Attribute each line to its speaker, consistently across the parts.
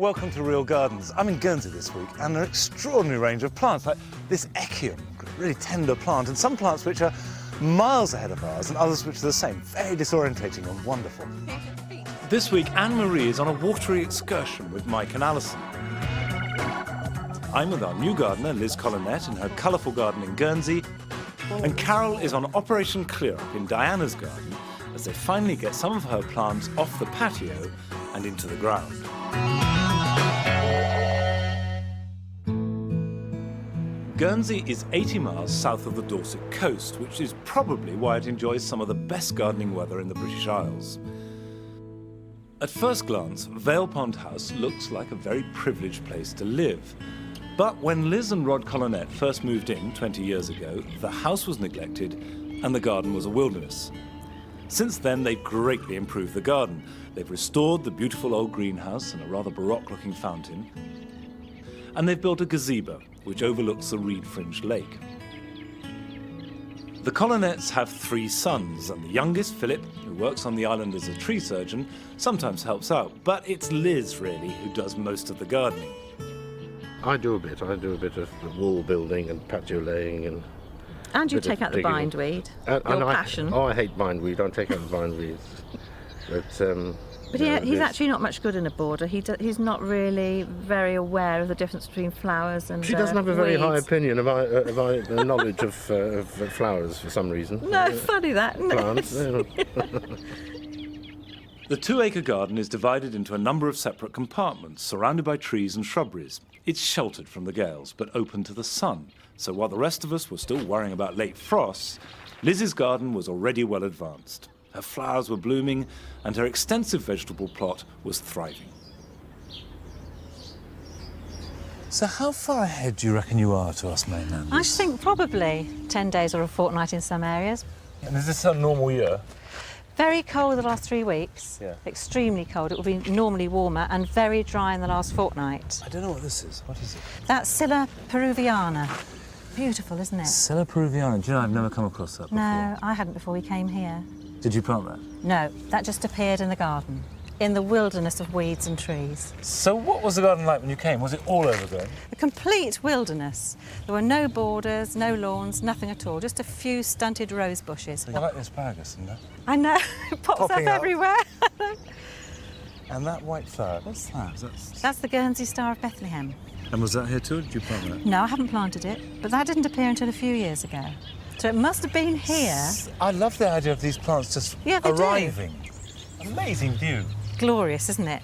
Speaker 1: welcome to Real Gardens. I'm in Guernsey this week, and an extraordinary range of plants, like this echium, really tender plant, and some plants which are miles ahead of ours, and others which are the same. Very disorientating and wonderful. This week, Anne-Marie is on a watery excursion with Mike and Alison. I'm with our new gardener, Liz Collinette, in her colourful garden in Guernsey, and Carol is on Operation Clear Up in Diana's garden as they finally get some of her plants off the patio and into the ground. Guernsey is 80 miles south of the Dorset coast, which is probably why it enjoys some of the best gardening weather in the British Isles. At first glance, Vale Pond House looks like a very privileged place to live. But when Liz and Rod Collinette first moved in 20 years ago, the house was neglected and the garden was a wilderness. Since then, they've greatly improved the garden. They've restored the beautiful old greenhouse and a rather baroque-looking fountain. And they've built a gazebo, which overlooks the reed-fringed lake. The Collinettes have 3 sons, and the youngest, Philip, who works on the island as a tree surgeon, sometimes helps out. But it's Liz, really, who does most of the gardening.
Speaker 2: I do a bit of the wall building and patio laying
Speaker 3: And you take out the bindweed, your passion.
Speaker 2: I hate bindweed, I take out the bindweed. But
Speaker 3: he's actually not much good in a border. He's not really very aware of the difference between flowers and
Speaker 2: She doesn't have a very
Speaker 3: weeds.
Speaker 2: high opinion about the knowledge of flowers for some reason.
Speaker 3: No, funny that.
Speaker 2: Plants.
Speaker 1: The 2-acre garden is divided into a number of separate compartments, surrounded by trees and shrubberies. It's sheltered from the gales, but open to the sun. So while the rest of us were still worrying about late frosts, Liz's garden was already well advanced. Her flowers were blooming, and her extensive vegetable plot was thriving. So how far ahead do you reckon you are to us mainlanders?
Speaker 3: I think probably 10 days or a fortnight in some areas.
Speaker 1: And is this a normal year?
Speaker 3: Very cold the last 3 weeks.
Speaker 1: Yeah.
Speaker 3: Extremely cold. It will be normally warmer and very dry in the last fortnight.
Speaker 1: I don't know what this is. What is it?
Speaker 3: That's Scilla peruviana. Beautiful, isn't it?
Speaker 1: Scilla peruviana. Do you know, I've never come across that before.
Speaker 3: No, I hadn't before we came here.
Speaker 1: Did you plant that?
Speaker 3: No, that just appeared in the garden, in the wilderness of weeds and trees.
Speaker 1: So what was the garden like when you came? Was it all overgrown?
Speaker 3: A complete wilderness. There were no borders, no lawns, nothing at all, just a few stunted rose bushes.
Speaker 1: I like the asparagus in there.
Speaker 3: I know, it pops
Speaker 1: Popping
Speaker 3: up
Speaker 1: up.
Speaker 3: everywhere.
Speaker 1: And that white flower, what's that?
Speaker 3: That's the Guernsey Star of Bethlehem.
Speaker 1: And was that here too, or did you plant that?
Speaker 3: No, I haven't planted it, but that didn't appear until a few years ago. So it must have been here.
Speaker 1: I love the idea of these plants just
Speaker 3: Yeah, they do.
Speaker 1: arriving. Amazing view.
Speaker 3: Glorious, isn't it?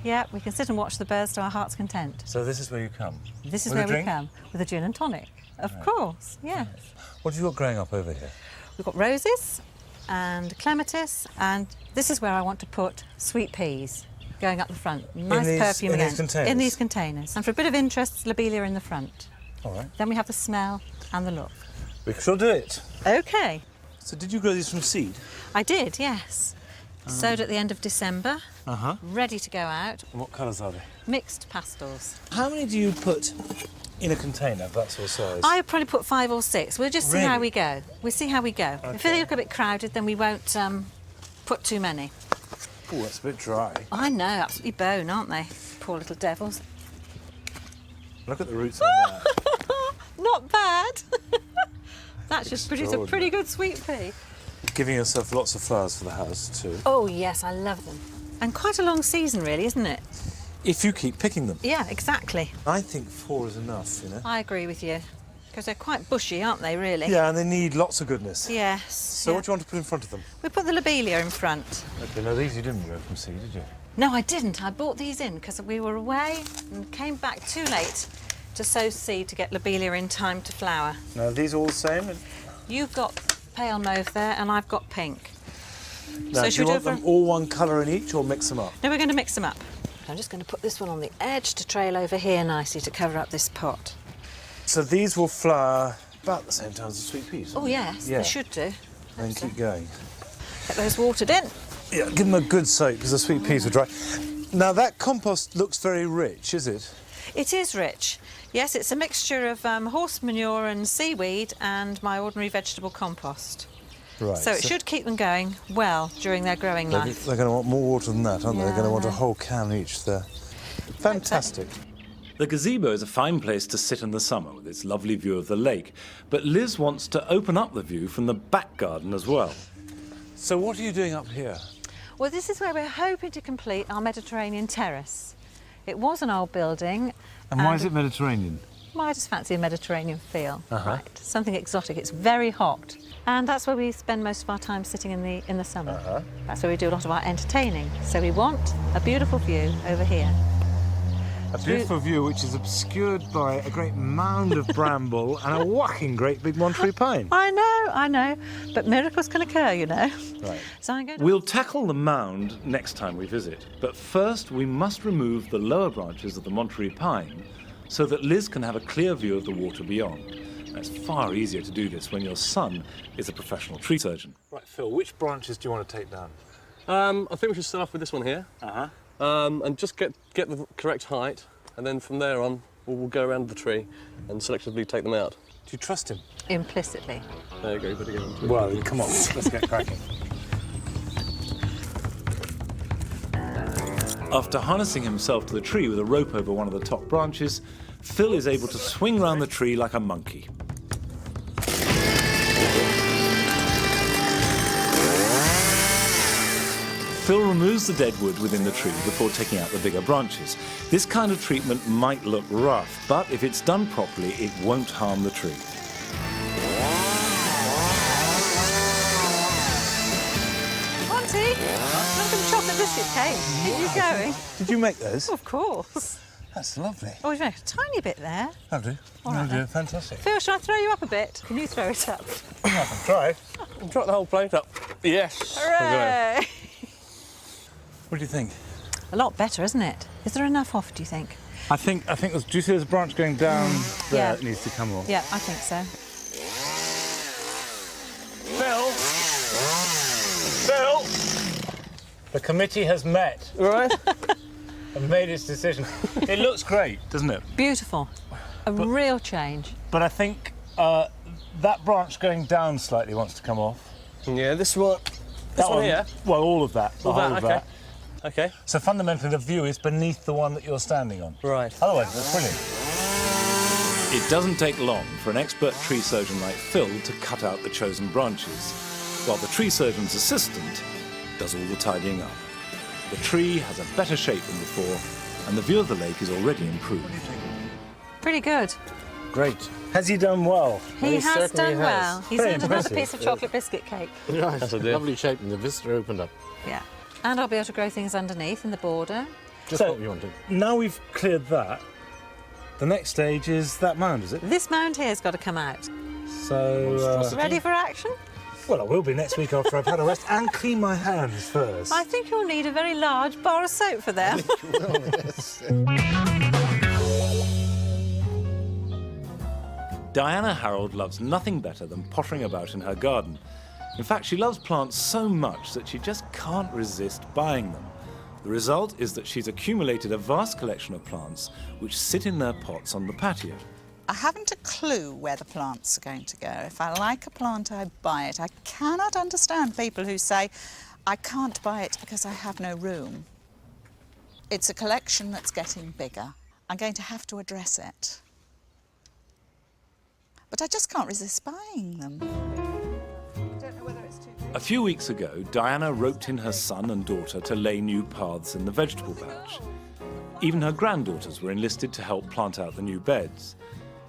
Speaker 3: Yeah, we can sit and watch the birds to our heart's content.
Speaker 1: So this is where you come?
Speaker 3: This is
Speaker 1: With a
Speaker 3: where we
Speaker 1: drink?
Speaker 3: come, with a gin and tonic. Of course, yes.
Speaker 1: What have you got growing up over here?
Speaker 3: We've got roses and clematis, and this is where I want to put sweet peas going up the front. Nice perfume
Speaker 1: in
Speaker 3: again.
Speaker 1: these containers?
Speaker 3: In these containers. And for a bit of interest, lobelia in the front.
Speaker 1: All right.
Speaker 3: Then we have the smell and the look.
Speaker 1: We shall do it.
Speaker 3: OK.
Speaker 1: So did you grow these from seed?
Speaker 3: I did, yes. Sowed at the end of December,
Speaker 1: Uh-huh.
Speaker 3: ready to go out.
Speaker 1: And what colours are they?
Speaker 3: Mixed pastels.
Speaker 1: How many do you put in a container of that sort of size?
Speaker 3: I probably put 5 or 6. We'll just see how
Speaker 1: Really?
Speaker 3: we go. We'll see how we go. If they look a bit crowded, then we won't put too many.
Speaker 1: Oh, that's a bit dry.
Speaker 3: I know, absolutely bone, aren't they? Poor little devils.
Speaker 1: Look at the roots on that.
Speaker 3: Not bad. That's just produced a
Speaker 1: Extraordinary.
Speaker 3: pretty good sweet pea.
Speaker 1: Giving yourself lots of flowers for the house too.
Speaker 3: Oh, yes, I love them. And quite a long season, really, isn't it?
Speaker 1: If you keep picking them.
Speaker 3: Yeah, exactly.
Speaker 1: I think 4 is enough, you know.
Speaker 3: I agree with you. Because they're quite bushy, aren't they, really?
Speaker 1: Yeah, and they need lots of goodness.
Speaker 3: Yes.
Speaker 1: So what do you want to put in front of them?
Speaker 3: We put the lobelia in front.
Speaker 1: Okay, no, these you didn't grow from seed, did you?
Speaker 3: No, I didn't. I bought these in because we were away and came back too late to sow seed to get lobelia in time to flower.
Speaker 1: No, these are all the same?
Speaker 3: You've got pale mauve there and I've got pink.
Speaker 1: Now, do you want them all one colour in each or mix them up?
Speaker 3: No, we're going to mix them up. I'm just going to put this one on the edge to trail over here nicely to cover up this pot.
Speaker 1: So these will flower about the same time as the sweet peas?
Speaker 3: Oh, yes,
Speaker 1: Yeah.
Speaker 3: they should do.
Speaker 1: And keep going.
Speaker 3: Get those watered in.
Speaker 1: Yeah, give them a good soak because the sweet peas are dry. Now, that compost looks very rich, is it?
Speaker 3: It is rich. Yes, it's a mixture of horse manure and seaweed and my ordinary vegetable compost.
Speaker 1: Right.
Speaker 3: So it should keep them going well during their growing life.
Speaker 1: They're going to want more water than that, aren't they? They're
Speaker 3: Yeah,
Speaker 1: going to want
Speaker 3: I
Speaker 1: a
Speaker 3: know.
Speaker 1: whole can each there. Fantastic. The gazebo is a fine place to sit in the summer with its lovely view of the lake, but Liz wants to open up the view from the back garden as well. So what are you doing up here?
Speaker 3: Well, this is where we're hoping to complete our Mediterranean terrace. It was an old building.
Speaker 1: And why is it Mediterranean?
Speaker 3: Well, I just fancy a Mediterranean feel. Right. Something exotic. It's very hot. And that's where we spend most of our time sitting in the summer. That's where we do a lot of our entertaining. So we want a beautiful view over here.
Speaker 1: A beautiful view which is obscured by a great mound of bramble and a whacking great big Monterey pine.
Speaker 3: I know. But miracles can occur, you know.
Speaker 1: Right.
Speaker 3: So I'm going to...
Speaker 1: We'll tackle the mound next time we visit. But first we must remove the lower branches of the Monterey pine so that Liz can have a clear view of the water beyond. And it's far easier to do this when your son is a professional tree surgeon. Right, Phil, which branches do you want to take down?
Speaker 4: I think we should start off with this one here. And just get the correct height, and then from there on, we'll go around the tree and selectively take them out.
Speaker 1: Do you trust him?
Speaker 3: Implicitly.
Speaker 4: There you go, you better get them.
Speaker 1: Well, come on, let's get cracking. After harnessing himself to the tree with a rope over one of the top branches, Phil is able to swing round the tree like a monkey. Phil removes the dead wood within the tree before taking out the bigger branches. This kind of treatment might look rough, but if it's done properly, it won't harm the tree.
Speaker 3: Monty, have some chocolate biscuit cake. Keep you going.
Speaker 1: Did you make those?
Speaker 3: Of course.
Speaker 1: That's lovely.
Speaker 3: Oh, we've made a tiny bit there.
Speaker 1: I'll do.
Speaker 3: All right, then.
Speaker 1: Fantastic.
Speaker 3: Phil, shall I throw you up a bit? Can you throw it up?
Speaker 1: I can try.
Speaker 4: Drop the whole plate up. Yes.
Speaker 3: Hooray!
Speaker 1: What do you think?
Speaker 3: A lot better, isn't it? Is there enough off, do you think?
Speaker 1: I think do you see there's a branch going down there
Speaker 3: Yeah.
Speaker 1: that needs to come off?
Speaker 3: Yeah, I think so.
Speaker 1: Phil! The committee has met.
Speaker 4: Right.
Speaker 1: And made its decision. It looks great, doesn't it?
Speaker 3: Beautiful. A real change.
Speaker 1: But I think that branch going down slightly wants to come off.
Speaker 4: Yeah, this one. This one here?
Speaker 1: Well, all of that. The
Speaker 4: All
Speaker 1: whole
Speaker 4: that,
Speaker 1: of
Speaker 4: okay.
Speaker 1: that.
Speaker 4: Okay.
Speaker 1: So fundamentally, the view is beneath the one that you're standing on.
Speaker 4: Right.
Speaker 1: Otherwise, that's brilliant. It doesn't take long for an expert tree surgeon like Phil to cut out the chosen branches, while the tree surgeon's assistant does all the tidying up. The tree has a better shape than before, and the view of the lake is already improved.
Speaker 3: Pretty good.
Speaker 1: Great. Has he done well?
Speaker 3: He has
Speaker 2: certainly
Speaker 3: done
Speaker 2: has.
Speaker 3: well. He's
Speaker 1: Very
Speaker 3: earned another
Speaker 1: impressive.
Speaker 3: piece of chocolate biscuit cake.
Speaker 2: Right,
Speaker 4: That's a deal.
Speaker 2: lovely shape, and the vista opened up.
Speaker 3: Yeah. And I'll be able to grow things underneath in the border.
Speaker 2: Just
Speaker 1: So-
Speaker 2: what we wanted.
Speaker 1: Now we've cleared that, the next stage is that mound, is it?
Speaker 3: This mound here's got to come out.
Speaker 1: So,
Speaker 2: Monstrosity.
Speaker 3: Ready for action?
Speaker 1: well, I will be next week after I've had a rest and clean my hands first.
Speaker 3: I think you'll need a very large bar of soap for them.
Speaker 1: Diana Harold loves nothing better than pottering about in her garden. In fact, she loves plants so much that she just can't resist buying them. The result is that she's accumulated a vast collection of plants which sit in their pots on the patio.
Speaker 5: I haven't a clue where the plants are going to go. If I like a plant, I buy it. I cannot understand people who say, I can't buy it because I have no room. It's a collection that's getting bigger. I'm going to have to address it. But I just can't resist buying them.
Speaker 1: A few weeks ago, Diana roped in her son and daughter to lay new paths in the vegetable patch. Even her granddaughters were enlisted to help plant out the new beds.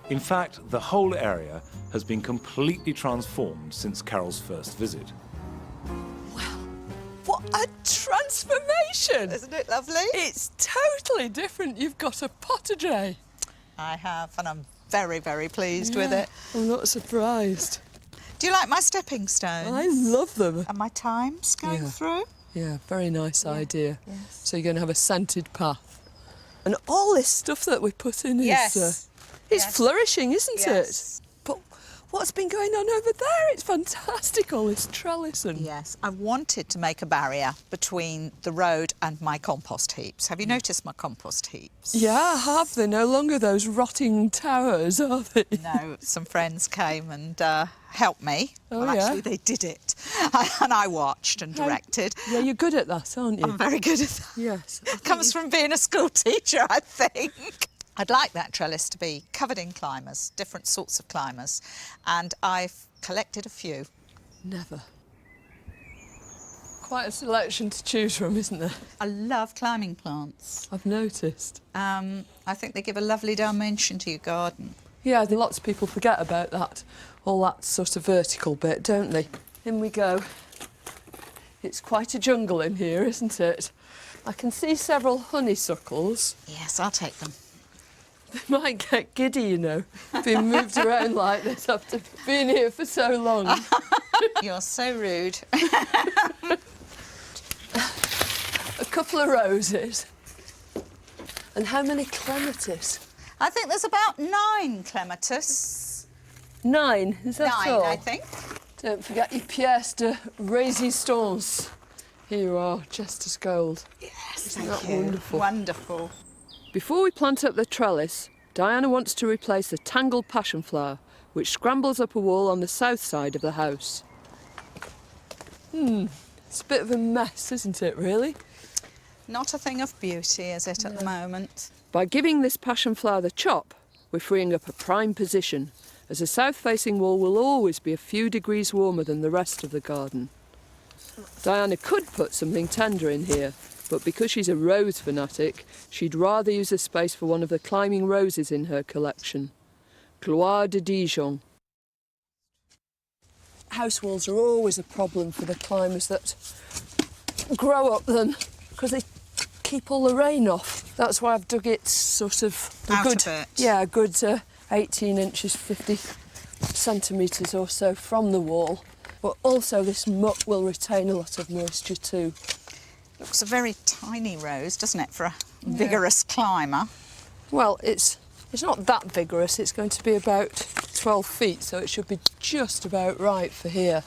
Speaker 1: In fact, the whole area has been completely transformed since Carol's first visit.
Speaker 6: What a transformation!
Speaker 5: Isn't it lovely?
Speaker 6: It's totally different. You've got a potager.
Speaker 5: I have, and I'm very, very pleased with it.
Speaker 6: I'm not surprised.
Speaker 5: Do you like my stepping stones?
Speaker 6: I love them.
Speaker 5: And my times going
Speaker 6: Yeah.
Speaker 5: through?
Speaker 6: Yeah, very nice idea.
Speaker 5: Yes.
Speaker 6: So you're going to have a scented path. And all this stuff that we put in
Speaker 5: Yes.
Speaker 6: is... it's
Speaker 5: Yes.
Speaker 6: flourishing, isn't
Speaker 5: Yes.
Speaker 6: it? But what's been going on over there? It's fantastic, all this trellis and...
Speaker 5: Yes, I wanted to make a barrier between the road and my compost heaps. Have you noticed my compost heaps?
Speaker 6: Yeah, I have. They're no longer those rotting towers, are they?
Speaker 5: No, some friends came and helped me.
Speaker 6: Oh,
Speaker 5: well,
Speaker 6: yeah?
Speaker 5: actually, they did it. And I watched and directed.
Speaker 6: Yeah, you're good at that, aren't you?
Speaker 5: I'm very good at that.
Speaker 6: Yes.
Speaker 5: Comes from being a school teacher, I think. I'd like that trellis to be covered in climbers, different sorts of climbers, and I've collected a few.
Speaker 6: Never. Quite a selection to choose from, isn't there?
Speaker 5: I love climbing plants.
Speaker 6: I've noticed.
Speaker 5: I think they give a lovely dimension to your garden.
Speaker 6: Yeah, lots of people forget about that, all that sort of vertical bit, don't they? In we go. It's quite a jungle in here, isn't it? I can see several honeysuckles.
Speaker 5: Yes, I'll take them.
Speaker 6: They might get giddy, you know, being moved around like this after being here for so long.
Speaker 5: You're so rude.
Speaker 6: A couple of roses. And how many clematis?
Speaker 5: I think there's about 9 clematis.
Speaker 6: 9, is that
Speaker 5: 9,
Speaker 6: all?
Speaker 5: I think.
Speaker 6: Don't forget your pièce de résistance. Here you are, just as gold.
Speaker 5: Yes,
Speaker 6: Isn't
Speaker 5: thank
Speaker 6: that
Speaker 5: you.
Speaker 6: wonderful?
Speaker 5: Wonderful.
Speaker 6: Before we plant up the trellis, Diana wants to replace the tangled passion flower, which scrambles up a wall on the south side of the house. It's a bit of a mess, isn't it, really?
Speaker 5: Not a thing of beauty, is it, at the moment?
Speaker 6: By giving this passion flower the chop, we're freeing up a prime position, as the south-facing wall will always be a few degrees warmer than the rest of the garden. Diana could put something tender in here, but because she's a rose fanatic, she'd rather use the space for one of the climbing roses in her collection. Gloire de Dijon. House walls are always a problem for the climbers that grow up them, because they keep all the rain off. That's why I've dug it sort of...
Speaker 5: Out a bit.
Speaker 6: Yeah, a good 18 inches, 50 centimetres or so from the wall. But also this muck will retain a lot of moisture too.
Speaker 5: Looks a very tiny rose, doesn't it, for a vigorous climber?
Speaker 6: Well, it's not that vigorous. It's going to be about 12 feet, so it should be just about right for here.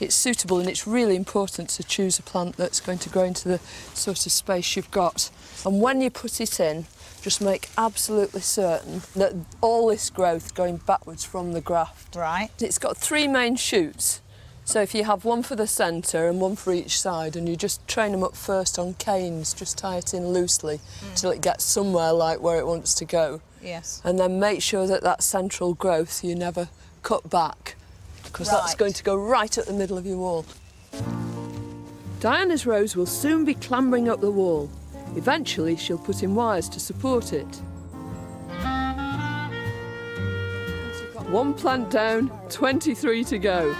Speaker 6: It's suitable, and it's really important to choose a plant that's going to grow into the sort of space you've got. And when you put it in, just make absolutely certain that all this growth going backwards from the graft.
Speaker 5: Right.
Speaker 6: It's got 3 main shoots. So if you have one for the centre and one for each side, and you just train them up first on canes, just tie it in loosely till it gets somewhere like where it wants to go.
Speaker 5: Yes.
Speaker 6: And then make sure that that central growth you never cut back, because that's
Speaker 5: Right.
Speaker 6: going to go right at the middle of your wall. Diana's rose will soon be clambering up the wall. Eventually she'll put in wires to support it. 1 plant down, 23 to go.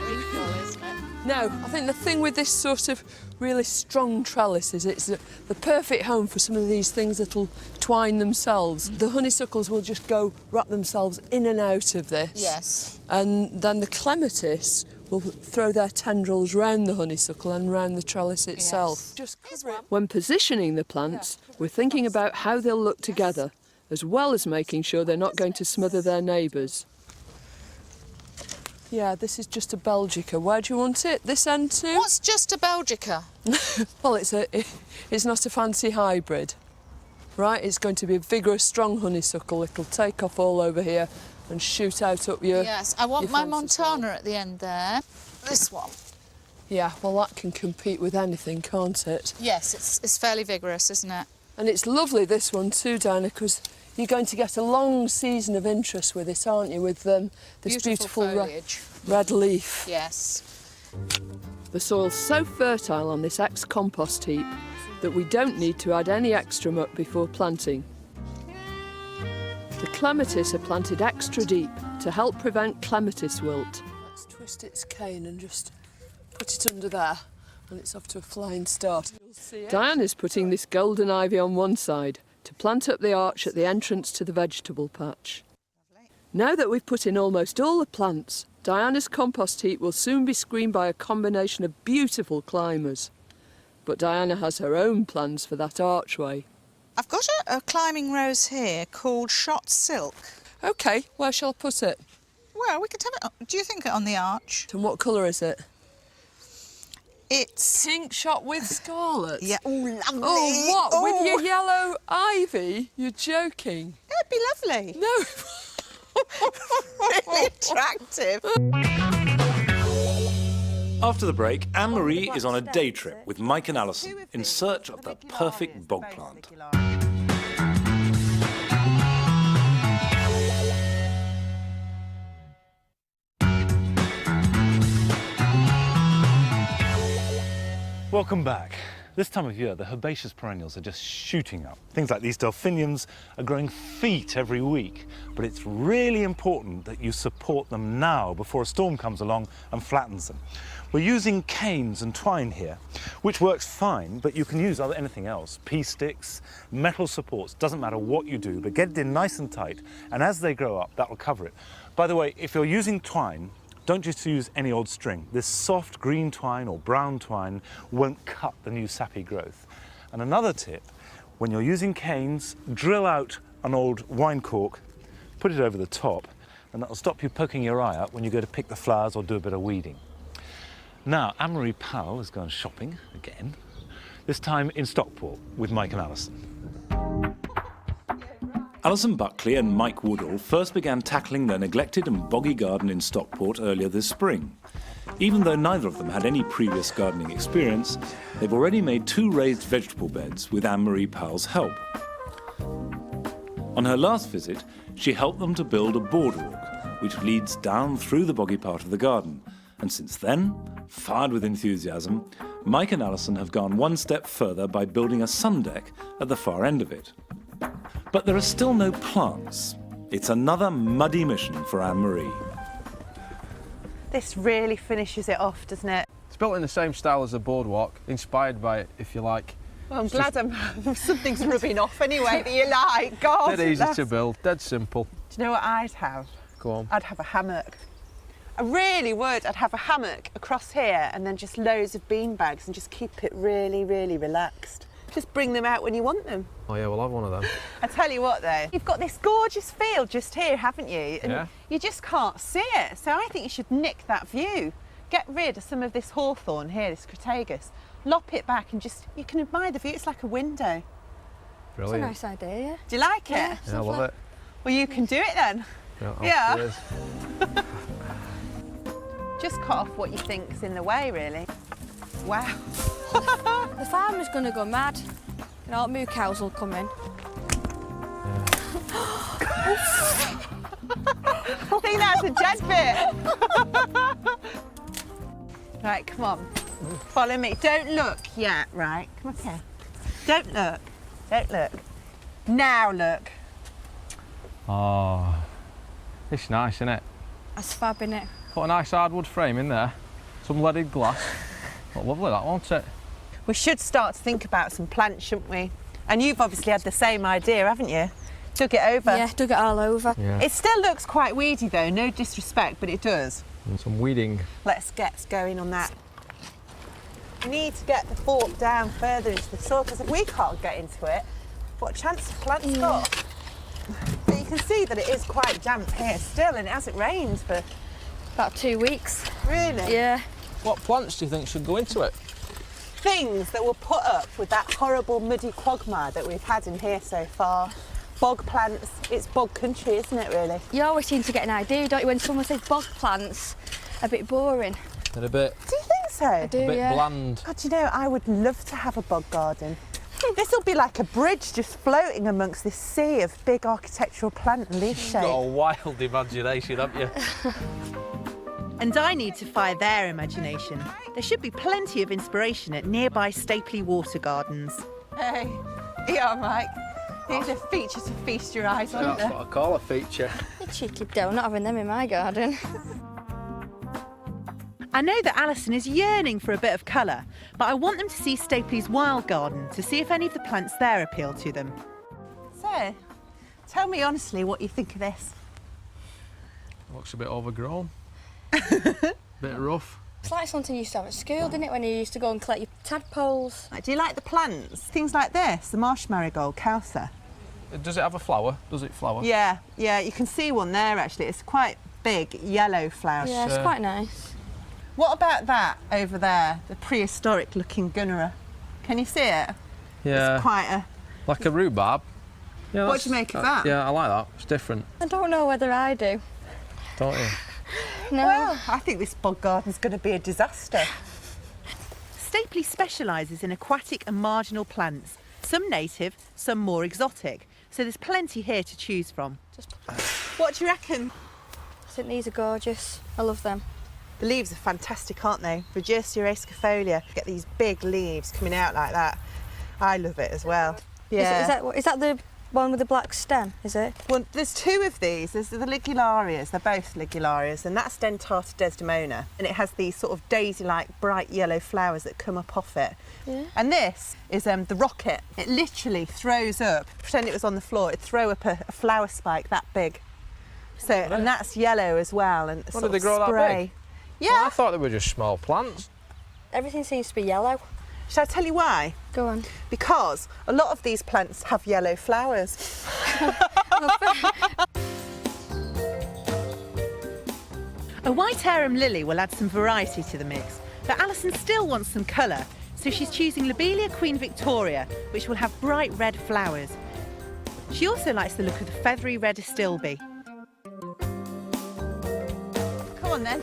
Speaker 6: Now, I think the thing with this sort of really strong trellis is it's the perfect home for some of these things that'll twine themselves. The honeysuckles will just go wrap themselves in and out of this.
Speaker 5: Yes.
Speaker 6: And then the clematis will throw their tendrils round the honeysuckle and round the trellis itself. Just cover it. When positioning the plants, we're thinking about how they'll look together, as well as making sure they're not going to smother their neighbours. Yeah, this is just a Belgica. Where do you want it? This end too?
Speaker 5: What's just a Belgica?
Speaker 6: Well, it's not a fancy hybrid, right? It's going to be a vigorous, strong honeysuckle. It'll take off all over here and shoot out up your...
Speaker 5: Yes, I want
Speaker 6: your
Speaker 5: my
Speaker 6: fancy
Speaker 5: Montana at the end there. This one.
Speaker 6: Yeah, well, that can compete with anything, can't it?
Speaker 5: Yes, it's fairly vigorous, isn't it?
Speaker 6: And it's lovely, this one too, Diana, because you're going to get a long season of interest with it, aren't you, with this beautiful
Speaker 5: foliage.
Speaker 6: red leaf.
Speaker 5: Yes.
Speaker 6: The soil's so fertile on this ex-compost heap that we don't need to add any extra muck before planting. The clematis are planted extra deep to help prevent clematis wilt. Let's twist its cane and just put it under there, and it's off to a flying start. Diana's putting this golden ivy on one side to plant up the arch at the entrance to the vegetable patch. Now that we've put in almost all the plants, Diana's compost heap will soon be screened by a combination of beautiful climbers. But Diana has her own plans for that archway.
Speaker 5: I've got a climbing rose here called Shot Silk.
Speaker 6: OK, where shall I put it?
Speaker 5: Well, we could have it. Do you think on the arch?
Speaker 6: And what colour is it?
Speaker 5: It's
Speaker 6: Pink shot with scarlet?
Speaker 5: yeah. Oh, lovely.
Speaker 6: Oh, what?
Speaker 5: Oh,
Speaker 6: With your yellow ivy? You're joking.
Speaker 5: It'd be lovely.
Speaker 6: No.
Speaker 5: Really attractive.
Speaker 1: After the break, Anne-Marie is on a day trip with Mike and Alison in search of the perfect bog plant. Welcome back. This time of year, the herbaceous perennials are just shooting up. Things like these delphiniums are growing feet every week, but it's really important that you support them now before a storm comes along and flattens them. We're using canes and twine here, which works fine, but you can use anything else. Pea sticks, metal supports, doesn't matter what you do, but get it in nice and tight, and as they grow up, that will cover it. By the way, if you're using twine, don't just use any old string. This soft green twine or brown twine won't cut the new sappy growth. And another tip, when you're using canes, drill out an old wine cork, put it over the top, and that'll stop you poking your eye out when you go to pick the flowers or do a bit of weeding. Now, Anne-Marie Powell is going shopping again, this time in Stockport with Mike and Alison. Alison Buckley and Mike Woodall first began tackling their neglected and boggy garden in Stockport earlier this spring. Even though neither of them had any previous gardening experience, they've already made 2 raised vegetable beds with Anne-Marie Powell's help. On her last visit, she helped them to build a boardwalk, which leads down through the boggy part of the garden. And since then, fired with enthusiasm, Mike and Alison have gone one step further by building a sun deck at the far end of it. But there are still no plants. It's another muddy mission for Anne-Marie.
Speaker 7: This really finishes it off, doesn't it?
Speaker 8: It's built in the same style as the boardwalk, inspired by it, if you like.
Speaker 7: Well, I'm glad something's rubbing off anyway that you like. God,
Speaker 8: Dead easy to build, dead simple.
Speaker 7: Do you know what I'd have?
Speaker 8: Go on.
Speaker 7: I'd have a hammock. I really would. I'd have a hammock across here and then just loads of bean bags and just keep it really, really relaxed. Just bring them out when you want them.
Speaker 8: Oh yeah, we'll have one of them.
Speaker 7: I tell you what though, you've got this gorgeous field just here, haven't you? And
Speaker 8: Yeah.
Speaker 7: you just can't see it. So I think you should nick that view. Get rid of some of this hawthorn here, this crataegus. Lop it back and just, you can admire the view. It's like a window.
Speaker 8: Brilliant.
Speaker 9: It's a nice idea, yeah.
Speaker 7: Do you like it?
Speaker 9: Yeah.
Speaker 8: Yeah, I love it.
Speaker 7: Well, you can do it then.
Speaker 8: Yeah.
Speaker 7: Yeah. Just cut off what you think's in the way, really. Wow.
Speaker 9: The farmer's gonna go mad. You know, moo cows will come in.
Speaker 7: I think that's a dead bit. Right, come on. Follow me. Don't look yet, right? Come up here. Don't look. Don't look. Now look.
Speaker 8: Oh, it's nice, isn't it?
Speaker 9: That's fab, innit?
Speaker 8: Put a nice hardwood frame in there, some leaded glass. What lovely that, won't it?
Speaker 7: We should start to think about some plants, shouldn't we? And you've obviously had the same idea, haven't you? Dug it over.
Speaker 9: Yeah, dug it all over.
Speaker 8: Yeah.
Speaker 7: It still looks quite weedy though, no disrespect, but it does.
Speaker 8: And some weeding.
Speaker 7: Let's get going on that. We need to get the fork down further into the soil because if we can't get into it, what chance have plants got? But you can see that it is quite damp here still and it hasn't rained for...
Speaker 9: About 2 weeks.
Speaker 7: Really?
Speaker 9: Yeah.
Speaker 8: What plants do you think should go into it?
Speaker 7: Things that will put up with that horrible muddy quagmire that we've had in here so far. Bog plants, it's bog country, isn't it really?
Speaker 9: You always seem to get an idea, don't you, when someone says bog plants, a bit boring.
Speaker 8: They're a bit,
Speaker 7: Do you think so?
Speaker 9: I do,
Speaker 8: a bit
Speaker 9: yeah.
Speaker 8: bland.
Speaker 7: God, you know, I would love to have a bog garden. This will be like a bridge just floating amongst this sea of big architectural plant and leaf
Speaker 8: You've
Speaker 7: shape.
Speaker 8: got a wild imagination, haven't you?
Speaker 10: And I need to fire their imagination. There should be plenty of inspiration at nearby Stapley Water Gardens.
Speaker 7: Hey, yeah, Mike. These are features to feast your eyes on.
Speaker 8: That's what I call a feature.
Speaker 9: You cheeky dough, not having them in my garden.
Speaker 10: I know that Alison is yearning for a bit of colour, but I want them to see Stapley's wild garden to see if any of the plants there appeal to them.
Speaker 7: So, tell me honestly what you think of this.
Speaker 8: Looks a bit overgrown. Bit rough.
Speaker 9: It's like something you used to have at school, didn't it, when you used to go and collect your tadpoles?
Speaker 7: Like, do you like the plants? Things like this, the marsh marigold, cowser.
Speaker 8: Does it have a flower? Does it flower?
Speaker 7: Yeah, you can see one there actually. It's quite big yellow flowers.
Speaker 9: Yeah, it's quite nice.
Speaker 7: What about that over there, the prehistoric looking gunnera? Can you see it?
Speaker 8: Yeah.
Speaker 7: It's quite a...
Speaker 8: Like a rhubarb. Yeah,
Speaker 7: What do you make of that?
Speaker 8: Yeah, I like that. It's different,
Speaker 9: I don't know whether I do.
Speaker 8: don't you?
Speaker 9: No.
Speaker 7: Well, I think this bog garden's going to be a disaster.
Speaker 10: Stapley specialises in aquatic and marginal plants, some native, some more exotic, so there's plenty here to choose from.
Speaker 7: What do you reckon?
Speaker 9: I think these are gorgeous. I love them.
Speaker 7: The leaves are fantastic, aren't they? Regerstia esquifolia. Get these big leaves coming out like that. I love it as well. Yeah.
Speaker 9: Is that the one with the black stem, is it?
Speaker 7: Well, there's two of these. There's the ligularias, they're both ligularias, and that's Dentata desdemona. And it has these sort of daisy-like bright yellow flowers that come up off it.
Speaker 9: Yeah.
Speaker 7: And this is the rocket. It literally throws up, pretend it was on the floor, it'd throw up a flower spike that big. So, and that's yellow as well. And
Speaker 8: What, did they grow that big?
Speaker 7: Yeah.
Speaker 8: Well, I thought they were just small plants.
Speaker 9: Everything seems to be yellow.
Speaker 7: Shall I tell you why?
Speaker 9: Go on.
Speaker 7: Because a lot of these plants have yellow flowers.
Speaker 10: A white arum lily will add some variety to the mix, but Alison still wants some colour, so she's choosing Lobelia Queen Victoria, which will have bright red flowers. She also likes the look of the feathery red astilbe.
Speaker 7: Come on then.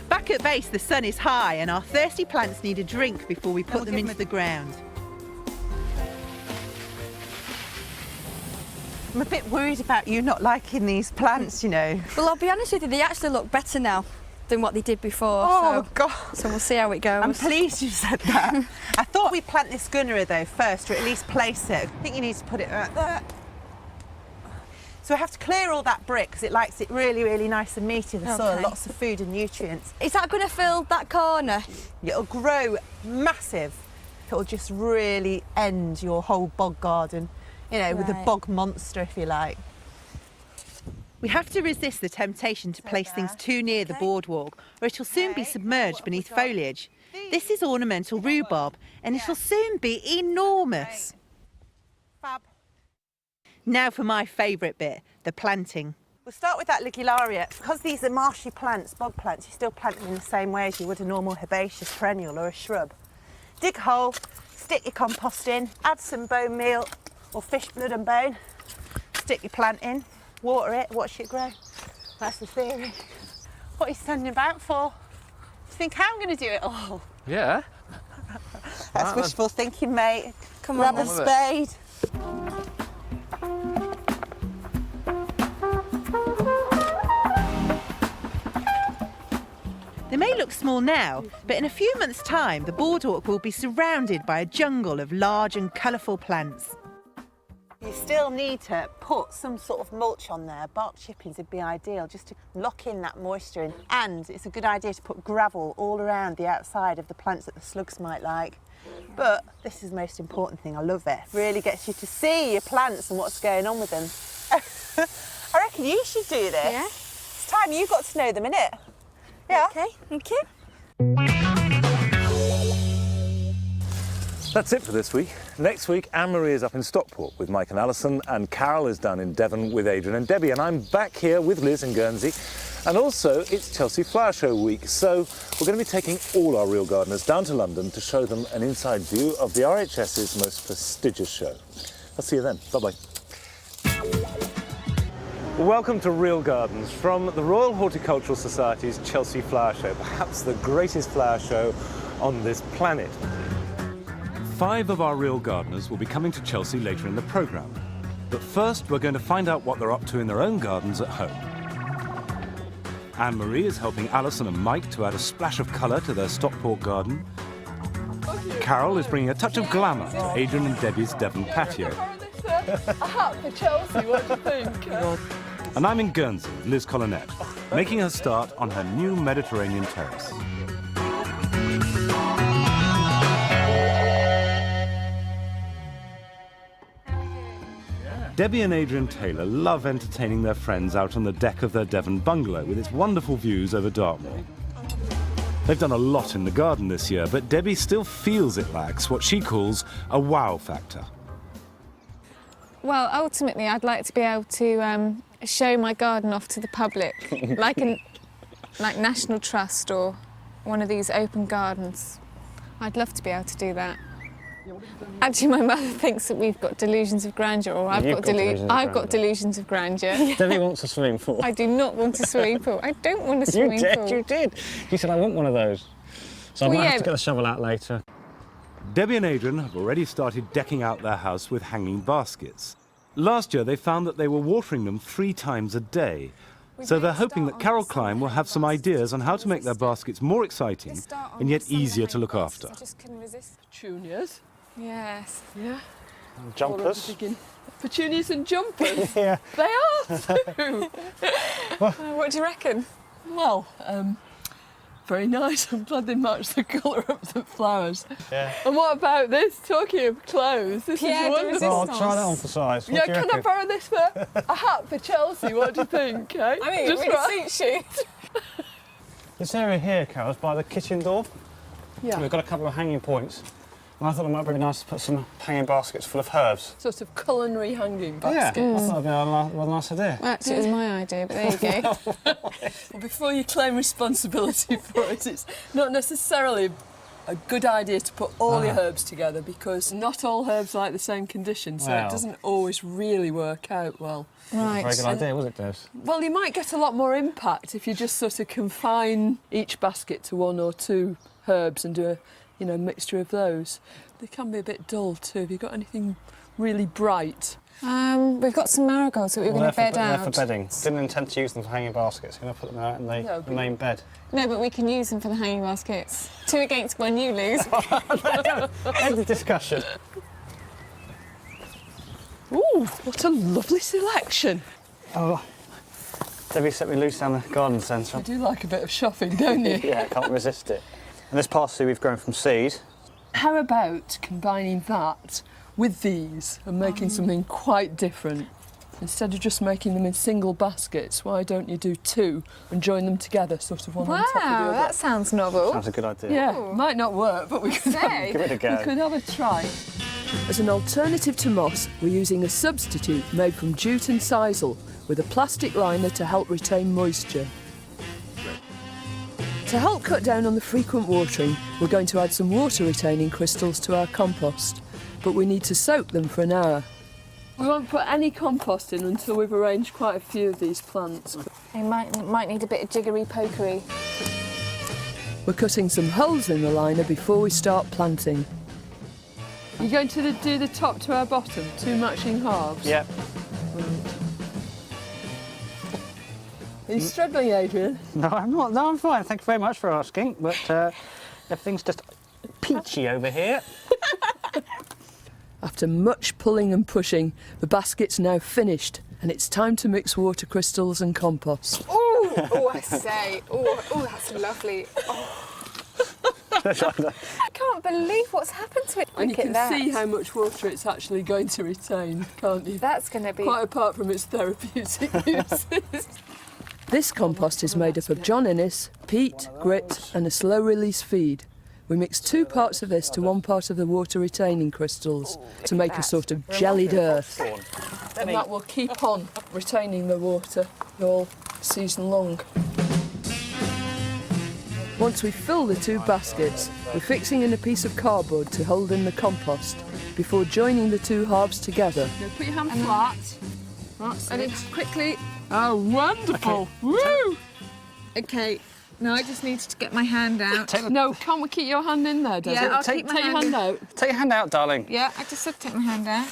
Speaker 10: Back at base, the sun is high and our thirsty plants need a drink before we put
Speaker 7: we'll
Speaker 10: them
Speaker 7: give
Speaker 10: into the ground.
Speaker 7: I'm a bit worried about you not liking these plants, you know.
Speaker 9: Well, I'll be honest with you, they actually look better now than what they did before.
Speaker 7: Oh, God.
Speaker 9: So we'll see how it goes.
Speaker 7: I'm pleased you said that. I thought we'd plant this gunnera, though, first, or at least place it. I think you need to put it right there. So we have to clear all that brick because it likes it really, really nice and meaty, the soil,
Speaker 9: Okay.
Speaker 7: lots of food and nutrients.
Speaker 9: Is that going to fill that corner?
Speaker 7: It'll grow massive. It'll just really end your whole bog garden, you know, with a
Speaker 9: Right.
Speaker 7: bog monster, if you like.
Speaker 10: We have to resist the temptation to place things too near the boardwalk, or it'll soon be submerged beneath foliage. This is ornamental rhubarb, and it'll soon be enormous.
Speaker 7: Fab.
Speaker 10: Now for my favourite bit, the planting.
Speaker 7: We'll start with that ligularia. Because these are marshy plants, bog plants, you still plant them in the same way as you would a normal herbaceous perennial or a shrub. Dig a hole, stick your compost in, add some bone meal or fish blood and bone, stick your plant in, water it, watch it grow. That's the theory. What are you standing about for? Do you think I'm going to do it all?
Speaker 8: Yeah.
Speaker 7: That's wishful thinking, mate.
Speaker 9: Come on,
Speaker 7: Grab a
Speaker 9: then.
Speaker 7: spade.
Speaker 10: They may look small now, but in a few months' time, the boardwalk will be surrounded by a jungle of large and colourful plants.
Speaker 7: You still need to put some sort of mulch on there. Bark chippings would be ideal just to lock in that moisture in. And it's a good idea to put gravel all around the outside of the plants that the slugs might like. But this is the most important thing. I love it. Really gets you to see your plants and what's going on with them. I reckon you should do this.
Speaker 9: Yeah.
Speaker 7: It's time you got to know them, innit? Yeah.
Speaker 9: Okay, thank you.
Speaker 1: That's it for this week. Next week, Anne-Marie is up in Stockport with Mike and Alison, and Carol is down in Devon with Adrian and Debbie, and I'm back here with Liz in Guernsey. And also, it's Chelsea Flower Show week, so we're going to be taking all our real gardeners down to London to show them an inside view of the RHS's most prestigious show. I'll see you then. Bye-bye. Welcome to Real Gardens from the Royal Horticultural Society's Chelsea Flower Show, perhaps the greatest flower show on this planet. 5 of our real gardeners will be coming to Chelsea later in the programme. But first, we're going to find out what they're up to in their own gardens at home. Anne-Marie is helping Alison and Mike to add a splash of colour to their Stockport garden. Carol is bringing a touch of glamour to Adrian and Debbie's Devon patio.
Speaker 6: A hat for Chelsea, what do you think?
Speaker 1: And I'm in Guernsey with Liz Collinette, making her start on her new Mediterranean terrace. Debbie and Adrian Taylor love entertaining their friends out on the deck of their Devon bungalow with its wonderful views over Dartmoor. They've done a lot in the garden this year, but Debbie still feels it lacks what she calls a wow factor.
Speaker 11: Well, ultimately, I'd like to be able to show my garden off to the public, like National Trust or one of these open gardens. I'd love to be able to do that. Actually, my mother thinks that we've got delusions of grandeur, or I've got delusions of grandeur.
Speaker 12: Debbie wants a swimming pool.
Speaker 11: I do not want a swimming pool. I don't want a swimming pool.
Speaker 12: You did. You said I want one of those. So I might have to get the shovel out later.
Speaker 1: Debbie and Adrian have already started decking out their house with hanging baskets. Last year they found that they were watering them 3 times a day. So they're hoping that Carol Klein will have some ideas on how to make their baskets more exciting and yet easier to look after.
Speaker 6: Petunias.
Speaker 11: Yes.
Speaker 6: Yeah.
Speaker 12: And jumpers.
Speaker 6: Petunias and jumpers.
Speaker 12: Yeah.
Speaker 6: They are too.
Speaker 11: What do you reckon?
Speaker 6: Well, very nice. I'm glad they match the colour of the flowers.
Speaker 12: Yeah.
Speaker 6: And what about this? Talking of clothes, this is wonderful.
Speaker 12: Oh, I'll try that on for size.
Speaker 6: Yeah, can I borrow this for a hat for Chelsea? What do you think? Eh?
Speaker 11: I think it really suits you.
Speaker 12: This area here, Carol, is by the kitchen door.
Speaker 6: Yeah.
Speaker 12: We've got a couple of hanging points. And I thought it might be nice to put some hanging baskets full of herbs.
Speaker 6: Sort of culinary hanging
Speaker 12: Yeah,
Speaker 6: baskets.
Speaker 12: I thought that'd be a nice idea.
Speaker 11: Well, actually, it was my idea, but there you go.
Speaker 6: Well, before you claim responsibility for it, it's not necessarily a good idea to put all your herbs together, because not all herbs like the same conditions, so it doesn't always really work out well.
Speaker 11: Right.
Speaker 12: Very good idea, was it, Des?
Speaker 6: Well, you might get a lot more impact if you just sort of confine each basket to 1 or 2 herbs and do a mixture of those. They can be a bit dull too. Have you got anything really bright?
Speaker 11: We've got some marigolds that we're going to bed out.
Speaker 12: They're for bedding. Didn't intend to use them for hanging baskets. You're going to put them out in the main bed.
Speaker 11: No, but we can use them for the hanging baskets. 2 against 1, you lose.
Speaker 12: End of discussion.
Speaker 6: Ooh, what a lovely selection.
Speaker 12: Oh, Debbie set me loose down the garden centre.
Speaker 6: You do like a bit of shopping, don't you?
Speaker 12: Yeah, I can't resist it. And this parsley we've grown from seed.
Speaker 6: How about combining that with these and making something quite different? Instead of just making them in single baskets, why don't you do 2 and join them together, sort of one on top of the other?
Speaker 11: Wow, that sounds novel.
Speaker 12: Sounds a good idea.
Speaker 6: Yeah, might not work, but we could
Speaker 12: Give it a go.
Speaker 6: We could have a try. As an alternative to moss, we're using a substitute made from jute and sisal with a plastic liner to help retain moisture. To help cut down on the frequent watering, we're going to add some water-retaining crystals to our compost, but we need to soak them for an hour. We won't put any compost in until we've arranged quite a few of these plants.
Speaker 11: They might need a bit of jiggery-pokery.
Speaker 6: We're cutting some holes in the liner before we start planting. You're going to do the top to our bottom, 2 matching halves?
Speaker 12: Yeah.
Speaker 6: Are you struggling, Adrian?
Speaker 12: No, I'm not. No, I'm fine. Thank you very much for asking. But everything's just peachy over here.
Speaker 6: After much pulling and pushing, the basket's now finished, and it's time to mix water crystals and compost.
Speaker 11: Oh, I say. Oh, that's lovely. Oh. I can't believe what's happened to it.
Speaker 6: And you can see how much water it's actually going to retain, can't you?
Speaker 11: That's going to be...
Speaker 6: Quite apart from its therapeutic uses. This compost is made up of John Innes, peat, grit and a slow-release feed. We mix 2 parts of this to 1 part of the water-retaining crystals to make a sort of jellied earth. And that will keep on retaining the water all season long. Once we fill the 2 baskets, we're fixing in a piece of cardboard to hold in the compost before joining the 2 halves together. Now put your hand flat. That's
Speaker 11: and
Speaker 6: it.
Speaker 11: it's quickly...
Speaker 6: Oh, wonderful! Woo!
Speaker 11: Okay, now I just need to get my hand out.
Speaker 6: No, can't we keep your hand in there, Des?
Speaker 11: Yeah, I'll keep my hand in.
Speaker 6: out.
Speaker 12: Take your hand out, darling.
Speaker 11: Yeah, I just said take my hand out.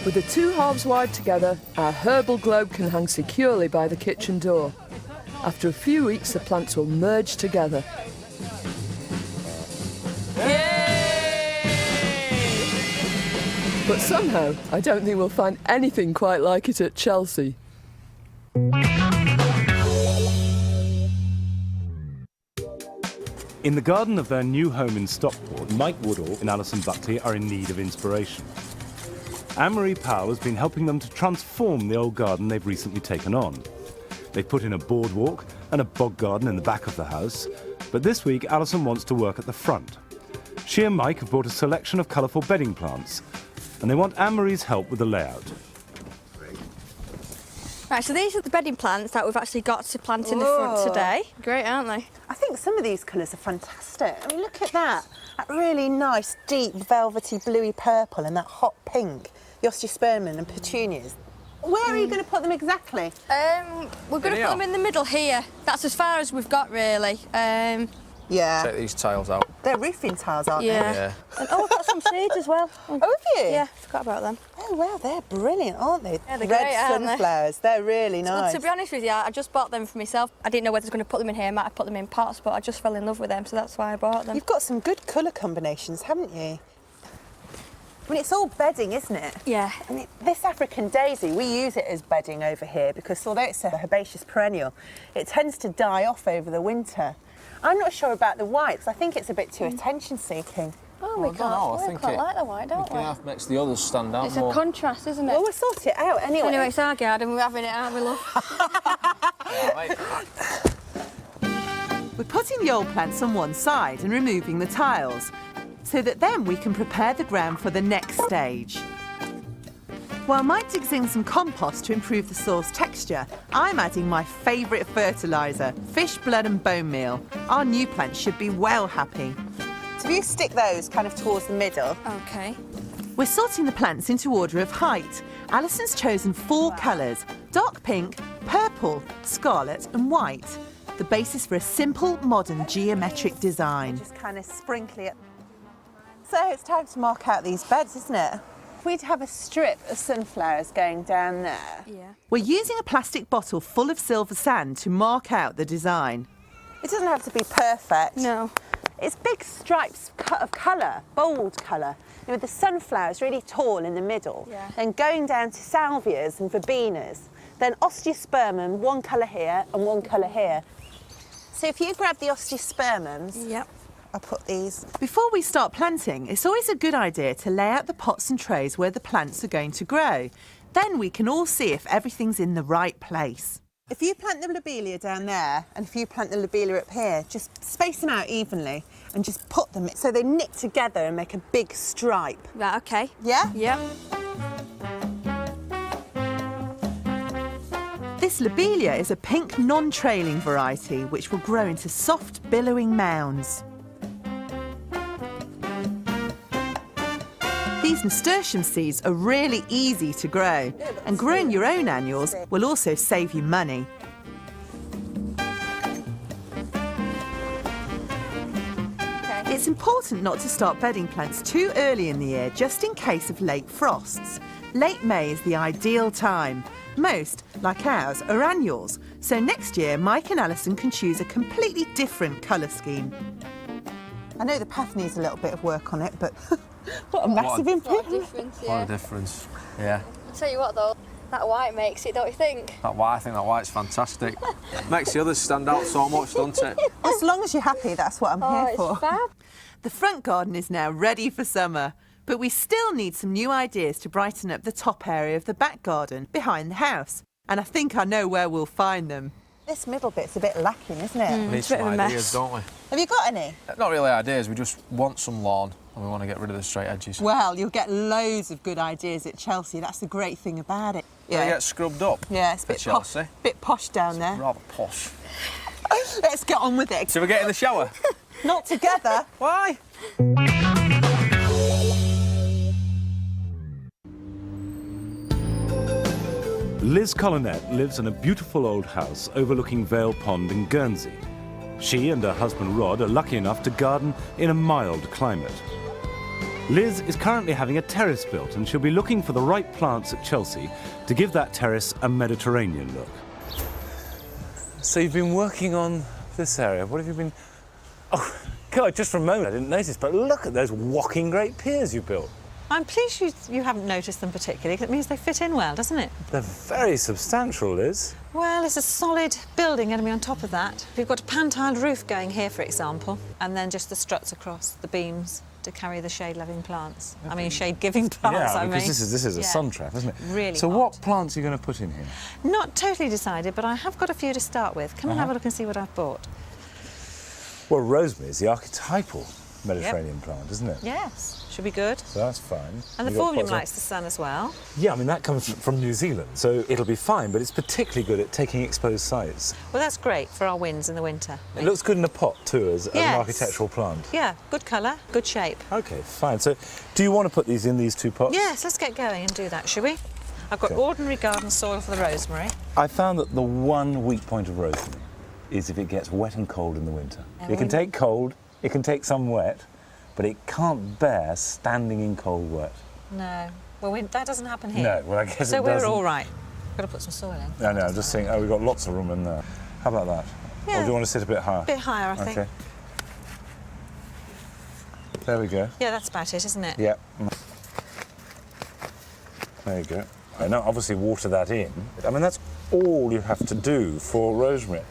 Speaker 6: With the 2 halves wired together, our herbal globe can hang securely by the kitchen door. After a few weeks, the plants will merge together. But somehow, I don't think we'll find anything quite like it at Chelsea.
Speaker 1: In the garden of their new home in Stockport, Mike Woodall and Alison Buckley are in need of inspiration. Ann-Marie Powell has been helping them to transform the old garden they've recently taken on. They've put in a boardwalk and a bog garden in the back of the house, but this week Alison wants to work at the front. She and Mike have brought a selection of colourful bedding plants, and they want Anne-Marie's help with the layout.
Speaker 9: Right, so these are the bedding plants that we've actually got to plant in the front today. Great, aren't they?
Speaker 7: I think some of these colours are fantastic. I mean, look at that. That really nice, deep, velvety, bluey purple and that hot pink. The osteospermum and petunias. Where are you going to put them exactly?
Speaker 9: We're going to put them in the middle here. That's as far as we've got, really.
Speaker 7: Yeah.
Speaker 8: Take these tiles out.
Speaker 7: They're roofing tiles, aren't they?
Speaker 8: Yeah.
Speaker 9: And, oh, I've got some seeds as well.
Speaker 7: Oh, have you?
Speaker 9: Yeah, forgot about them.
Speaker 7: Oh, wow, they're brilliant, aren't they?
Speaker 9: Yeah, they're
Speaker 7: Red
Speaker 9: great, aren't they?
Speaker 7: sunflowers, they're really nice.
Speaker 9: Well, to be honest with you, I just bought them for myself. I didn't know whether I was going to put them in here. I might have put them in pots, but I just fell in love with them, so that's why I bought them.
Speaker 7: You've got some good colour combinations, haven't you? I mean, it's all bedding, isn't it?
Speaker 9: Yeah.
Speaker 7: I mean, this African daisy, we use it as bedding over here because although it's a herbaceous perennial, it tends to die off over the winter. I'm not sure about the whites. I think it's a bit too attention-seeking.
Speaker 9: Oh, we quite like the white, don't we?
Speaker 8: It makes the others stand out
Speaker 9: It's
Speaker 8: more.
Speaker 9: a contrast, isn't it?
Speaker 7: Well, we'll sort it out anyway.
Speaker 9: Anyway, it's our garden. We're having it, aren't we, love?
Speaker 10: We're putting the old plants on one side and removing the tiles, so that then we can prepare the ground for the next stage. While Mike digs in some compost to improve the soil's texture, I'm adding my favourite fertiliser, fish blood and bone meal. Our new plants should be well happy.
Speaker 7: So if you stick those kind of towards the middle.
Speaker 9: OK.
Speaker 10: We're sorting the plants into order of height. Alison's chosen 4 colours: dark pink, purple, scarlet and white. The basis for a simple, modern geometric design.
Speaker 7: Just kind of sprinkle it. So it's time to mark out these beds, isn't it? We'd have a strip of sunflowers going down there.
Speaker 9: Yeah.
Speaker 10: We're using a plastic bottle full of silver sand to mark out the design.
Speaker 7: It doesn't have to be perfect.
Speaker 9: No.
Speaker 7: It's big stripes of colour, bold colour, with the sunflowers really tall in the middle.
Speaker 9: Yeah.
Speaker 7: Then going down to salvias and verbenas. Then osteospermum, one colour here and one colour here. So if you grab the osteospermums,
Speaker 9: Yep.
Speaker 7: I'll put these.
Speaker 10: Before we start planting, it's always a good idea to lay out the pots and trays where the plants are going to grow. Then we can all see if everything's in the right place.
Speaker 7: If you plant the lobelia down there and if you plant the lobelia up here, just space them out evenly and just put them so they knit together and make a big stripe.
Speaker 9: Right, OK.
Speaker 7: Yeah?
Speaker 9: Yep.
Speaker 10: This lobelia is a pink non-trailing variety which will grow into soft, billowing mounds. These nasturtium seeds are really easy to grow, and growing your own annuals will also save you money. It's important not to start bedding plants too early in the year, just in case of late frosts. Late May is the ideal time. Most, like ours, are annuals, so next year Mike and Alison can choose a completely different colour scheme.
Speaker 7: I know the path needs a little bit of work on it, but what a massive improvement.
Speaker 8: What a difference, yeah.
Speaker 9: I'll tell you what, though, that white makes it, don't you think?
Speaker 8: That white, I think that white's fantastic. Makes the others stand out so much, doesn't it?
Speaker 7: As long as you're happy, that's what I'm here for.
Speaker 9: It's fab.
Speaker 10: The front garden is now ready for summer, but we still need some new ideas to brighten up the top area of the back garden behind the house. And I think I know where we'll find them.
Speaker 7: This middle bit's a bit lacking, isn't it?
Speaker 8: We need
Speaker 9: It's a bit
Speaker 8: some
Speaker 9: of a
Speaker 8: ideas,
Speaker 9: mess.
Speaker 8: don't we?
Speaker 7: Have you got any?
Speaker 8: Not really ideas, we just want some lawn and we want to get rid of the straight edges.
Speaker 7: Well, you'll get loads of good ideas at Chelsea. That's the great thing about it.
Speaker 8: They get scrubbed up.
Speaker 7: Yeah, it's a
Speaker 8: at
Speaker 7: bit
Speaker 8: Chelsea.
Speaker 7: bit posh down there.
Speaker 8: Rather posh.
Speaker 7: Let's get on with it.
Speaker 8: Should we get in the shower?
Speaker 7: Not together.
Speaker 8: Why?
Speaker 1: Liz Collinette lives in a beautiful old house overlooking Vale Pond in Guernsey. She and her husband Rod are lucky enough to garden in a mild climate. Liz is currently having a terrace built and she'll be looking for the right plants at Chelsea to give that terrace a Mediterranean look. So you've been working on this area. What have you been... Oh, God, just for a moment I didn't notice, but look at those whacking great piers you built.
Speaker 3: I'm pleased you haven't noticed them particularly, because it means they fit in well, doesn't it?
Speaker 1: They're very substantial, Liz.
Speaker 3: Well, it's a solid building going to be on top of that. We've got a pan-tiled roof going here, for example, and then just the struts across the beams to carry the shade-loving plants. I mean, shade-giving plants,
Speaker 1: Yeah,
Speaker 3: I
Speaker 1: because
Speaker 3: mean.
Speaker 1: this is a sun trap, isn't it?
Speaker 3: Really
Speaker 1: So
Speaker 3: hot.
Speaker 1: what plants are you going to put in here?
Speaker 3: Not totally decided, but I have got a few to start with. Come and have a look and see what I've bought.
Speaker 1: Well, rosemary is the archetypal. Mediterranean plant, isn't it?
Speaker 3: Yes, should be good.
Speaker 1: So that's fine.
Speaker 3: And the
Speaker 1: You've got
Speaker 3: phormium
Speaker 1: quite a-
Speaker 3: likes the sun as well.
Speaker 1: Yeah, I mean, that comes from New Zealand, so it'll be fine, but it's particularly good at taking exposed sites.
Speaker 3: Well, that's great for our winds in the winter.
Speaker 1: It looks good in a pot, too, as an
Speaker 3: Yes.
Speaker 1: architectural plant.
Speaker 3: Yeah, good colour, good shape.
Speaker 1: OK, fine. So do you want to put these in these two pots?
Speaker 3: Yes, let's get going and do that, shall we? I've got
Speaker 1: Okay.
Speaker 3: ordinary garden soil for the rosemary.
Speaker 1: I found that the one weak point of rosemary is if it gets wet and cold in the winter.
Speaker 3: And
Speaker 1: It can
Speaker 3: when-
Speaker 1: take cold, it can take some wet, but it can't bear standing in cold wet.
Speaker 3: No. Well, that doesn't happen here.
Speaker 1: No, well, I guess
Speaker 3: so
Speaker 1: it
Speaker 3: we're
Speaker 1: doesn't.
Speaker 3: all right. Got to put some soil in.
Speaker 1: No, I'm just thinking, we've got lots of room in there. How about that? Or
Speaker 3: Yeah.
Speaker 1: do you want to sit a bit higher?
Speaker 3: A bit higher, I think.
Speaker 1: OK. There we go.
Speaker 3: Yeah, that's about it, isn't it?
Speaker 1: Yeah. There you go. I know, obviously water that in. I mean, that's all you have to do for rosemary.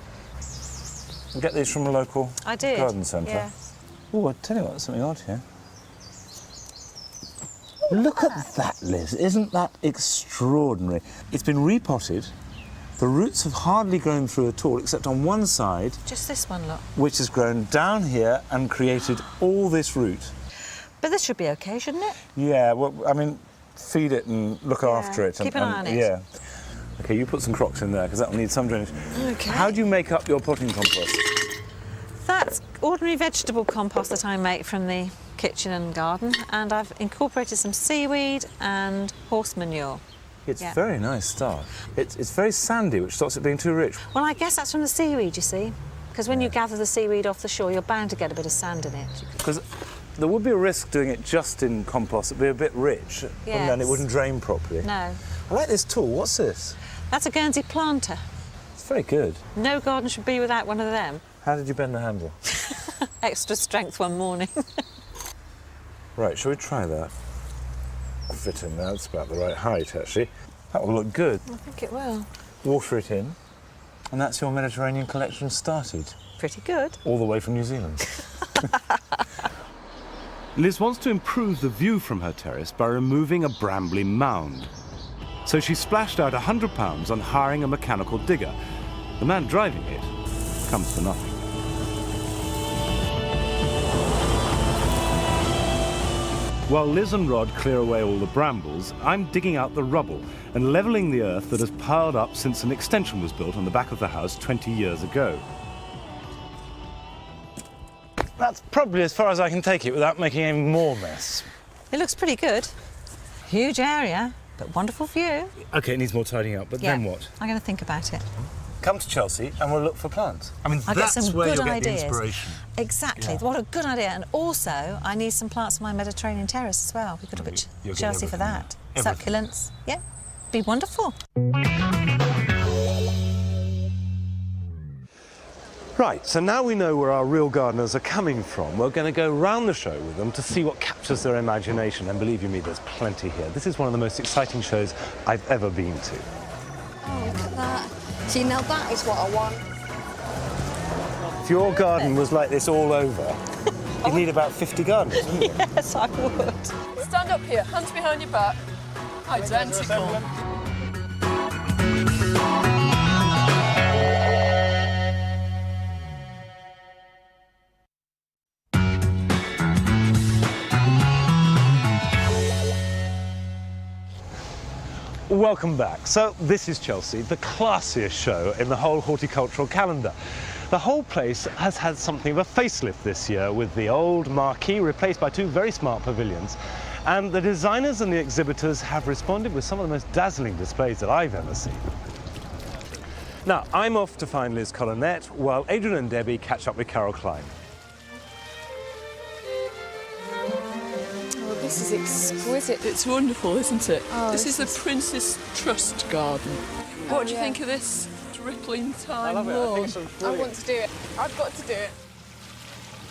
Speaker 1: You get these from a local
Speaker 3: I did.
Speaker 1: garden centre.
Speaker 3: Yes.
Speaker 1: Oh, I tell you what, there's something odd here. Look at that, Liz. Isn't that extraordinary? It's been repotted. The roots have hardly grown through at all, except on one side,
Speaker 3: Just this one, look.
Speaker 1: which has grown down here and created all this root.
Speaker 3: But this should be okay, shouldn't it?
Speaker 1: Yeah, well, I mean, feed it and look after it.
Speaker 3: Keep an eye on it.
Speaker 1: Yeah. OK, you put some crocks in there, because that'll need some drainage.
Speaker 3: OK.
Speaker 1: How do you make up your potting compost?
Speaker 3: That's ordinary vegetable compost that I make from the kitchen and garden, and I've incorporated some seaweed and horse manure.
Speaker 1: It's
Speaker 3: Yeah.
Speaker 1: very nice stuff. It's very sandy, which stops it being too rich.
Speaker 3: Well, I guess that's from the seaweed, you see, because when you gather the seaweed off the shore, you're bound to get a bit of sand in it.
Speaker 1: Because there would be a risk doing it just in compost. It'd be a bit rich, and then it
Speaker 3: Yes.
Speaker 1: wouldn't drain properly.
Speaker 3: No,
Speaker 1: I like this tool. What's this?
Speaker 3: that's a Guernsey planter.
Speaker 1: It's very good.
Speaker 3: No garden should be without one of them.
Speaker 1: How did you bend the handle?
Speaker 3: Extra strength one morning.
Speaker 1: Right, shall we try that? Fit in there. It's about the right height, actually. That will look good.
Speaker 3: I think it will.
Speaker 1: Water it in, and that's your Mediterranean collection started.
Speaker 3: Pretty good.
Speaker 1: All the way from New Zealand. Liz wants to improve the view from her terrace by removing a brambly mound. So she splashed out £100 on hiring a mechanical digger. The man driving it comes to nothing. While Liz and Rod clear away all the brambles, I'm digging out the rubble and levelling the earth that has piled up since an extension was built on the back of the house 20 years ago. That's probably as far as I can take it without making any more mess.
Speaker 3: It looks pretty good. Huge area, but wonderful view.
Speaker 1: OK, it needs more tidying up, but then what?
Speaker 3: I'm going to think about it.
Speaker 1: Come to Chelsea and we'll look for plants. I mean,
Speaker 3: I'll get
Speaker 1: that's
Speaker 3: some
Speaker 1: where
Speaker 3: good
Speaker 1: you'll get
Speaker 3: ideas.
Speaker 1: the inspiration.
Speaker 3: Exactly.
Speaker 1: Yeah.
Speaker 3: What a good idea. And also, I need some plants for my Mediterranean terrace as well. We've got to put
Speaker 1: You'll get
Speaker 3: Chelsea for
Speaker 1: everything
Speaker 3: that.
Speaker 1: there. Everything.
Speaker 3: Succulents. Yeah. Be wonderful.
Speaker 1: Right, so now we know where our real gardeners are coming from. We're going to go round the show with them to see what captures their imagination. And believe you me, there's plenty here. This is one of the most exciting shows I've ever been to.
Speaker 9: Oh, look at that. See, now that is what I want.
Speaker 1: If your garden was like this all over, you'd need about 50 gardeners, wouldn't you?
Speaker 3: Yes, I would.
Speaker 6: Stand up here, hands behind your back. Identical.
Speaker 1: Welcome back. So this is Chelsea, the classiest show in the whole horticultural calendar. The whole place has had something of a facelift this year, with the old marquee replaced by two very smart pavilions. And the designers and the exhibitors have responded with some of the most dazzling displays that I've ever seen. Now, I'm off to find Liz Collinette, while Adrian and Debbie catch up with Carol Klein.
Speaker 6: Oh, this is exquisite. It's wonderful, isn't it?
Speaker 11: Oh,
Speaker 6: this is the Princess Trust Garden. What do you think of this rippling thyme lawn?
Speaker 11: I want to do it. I've got to do it.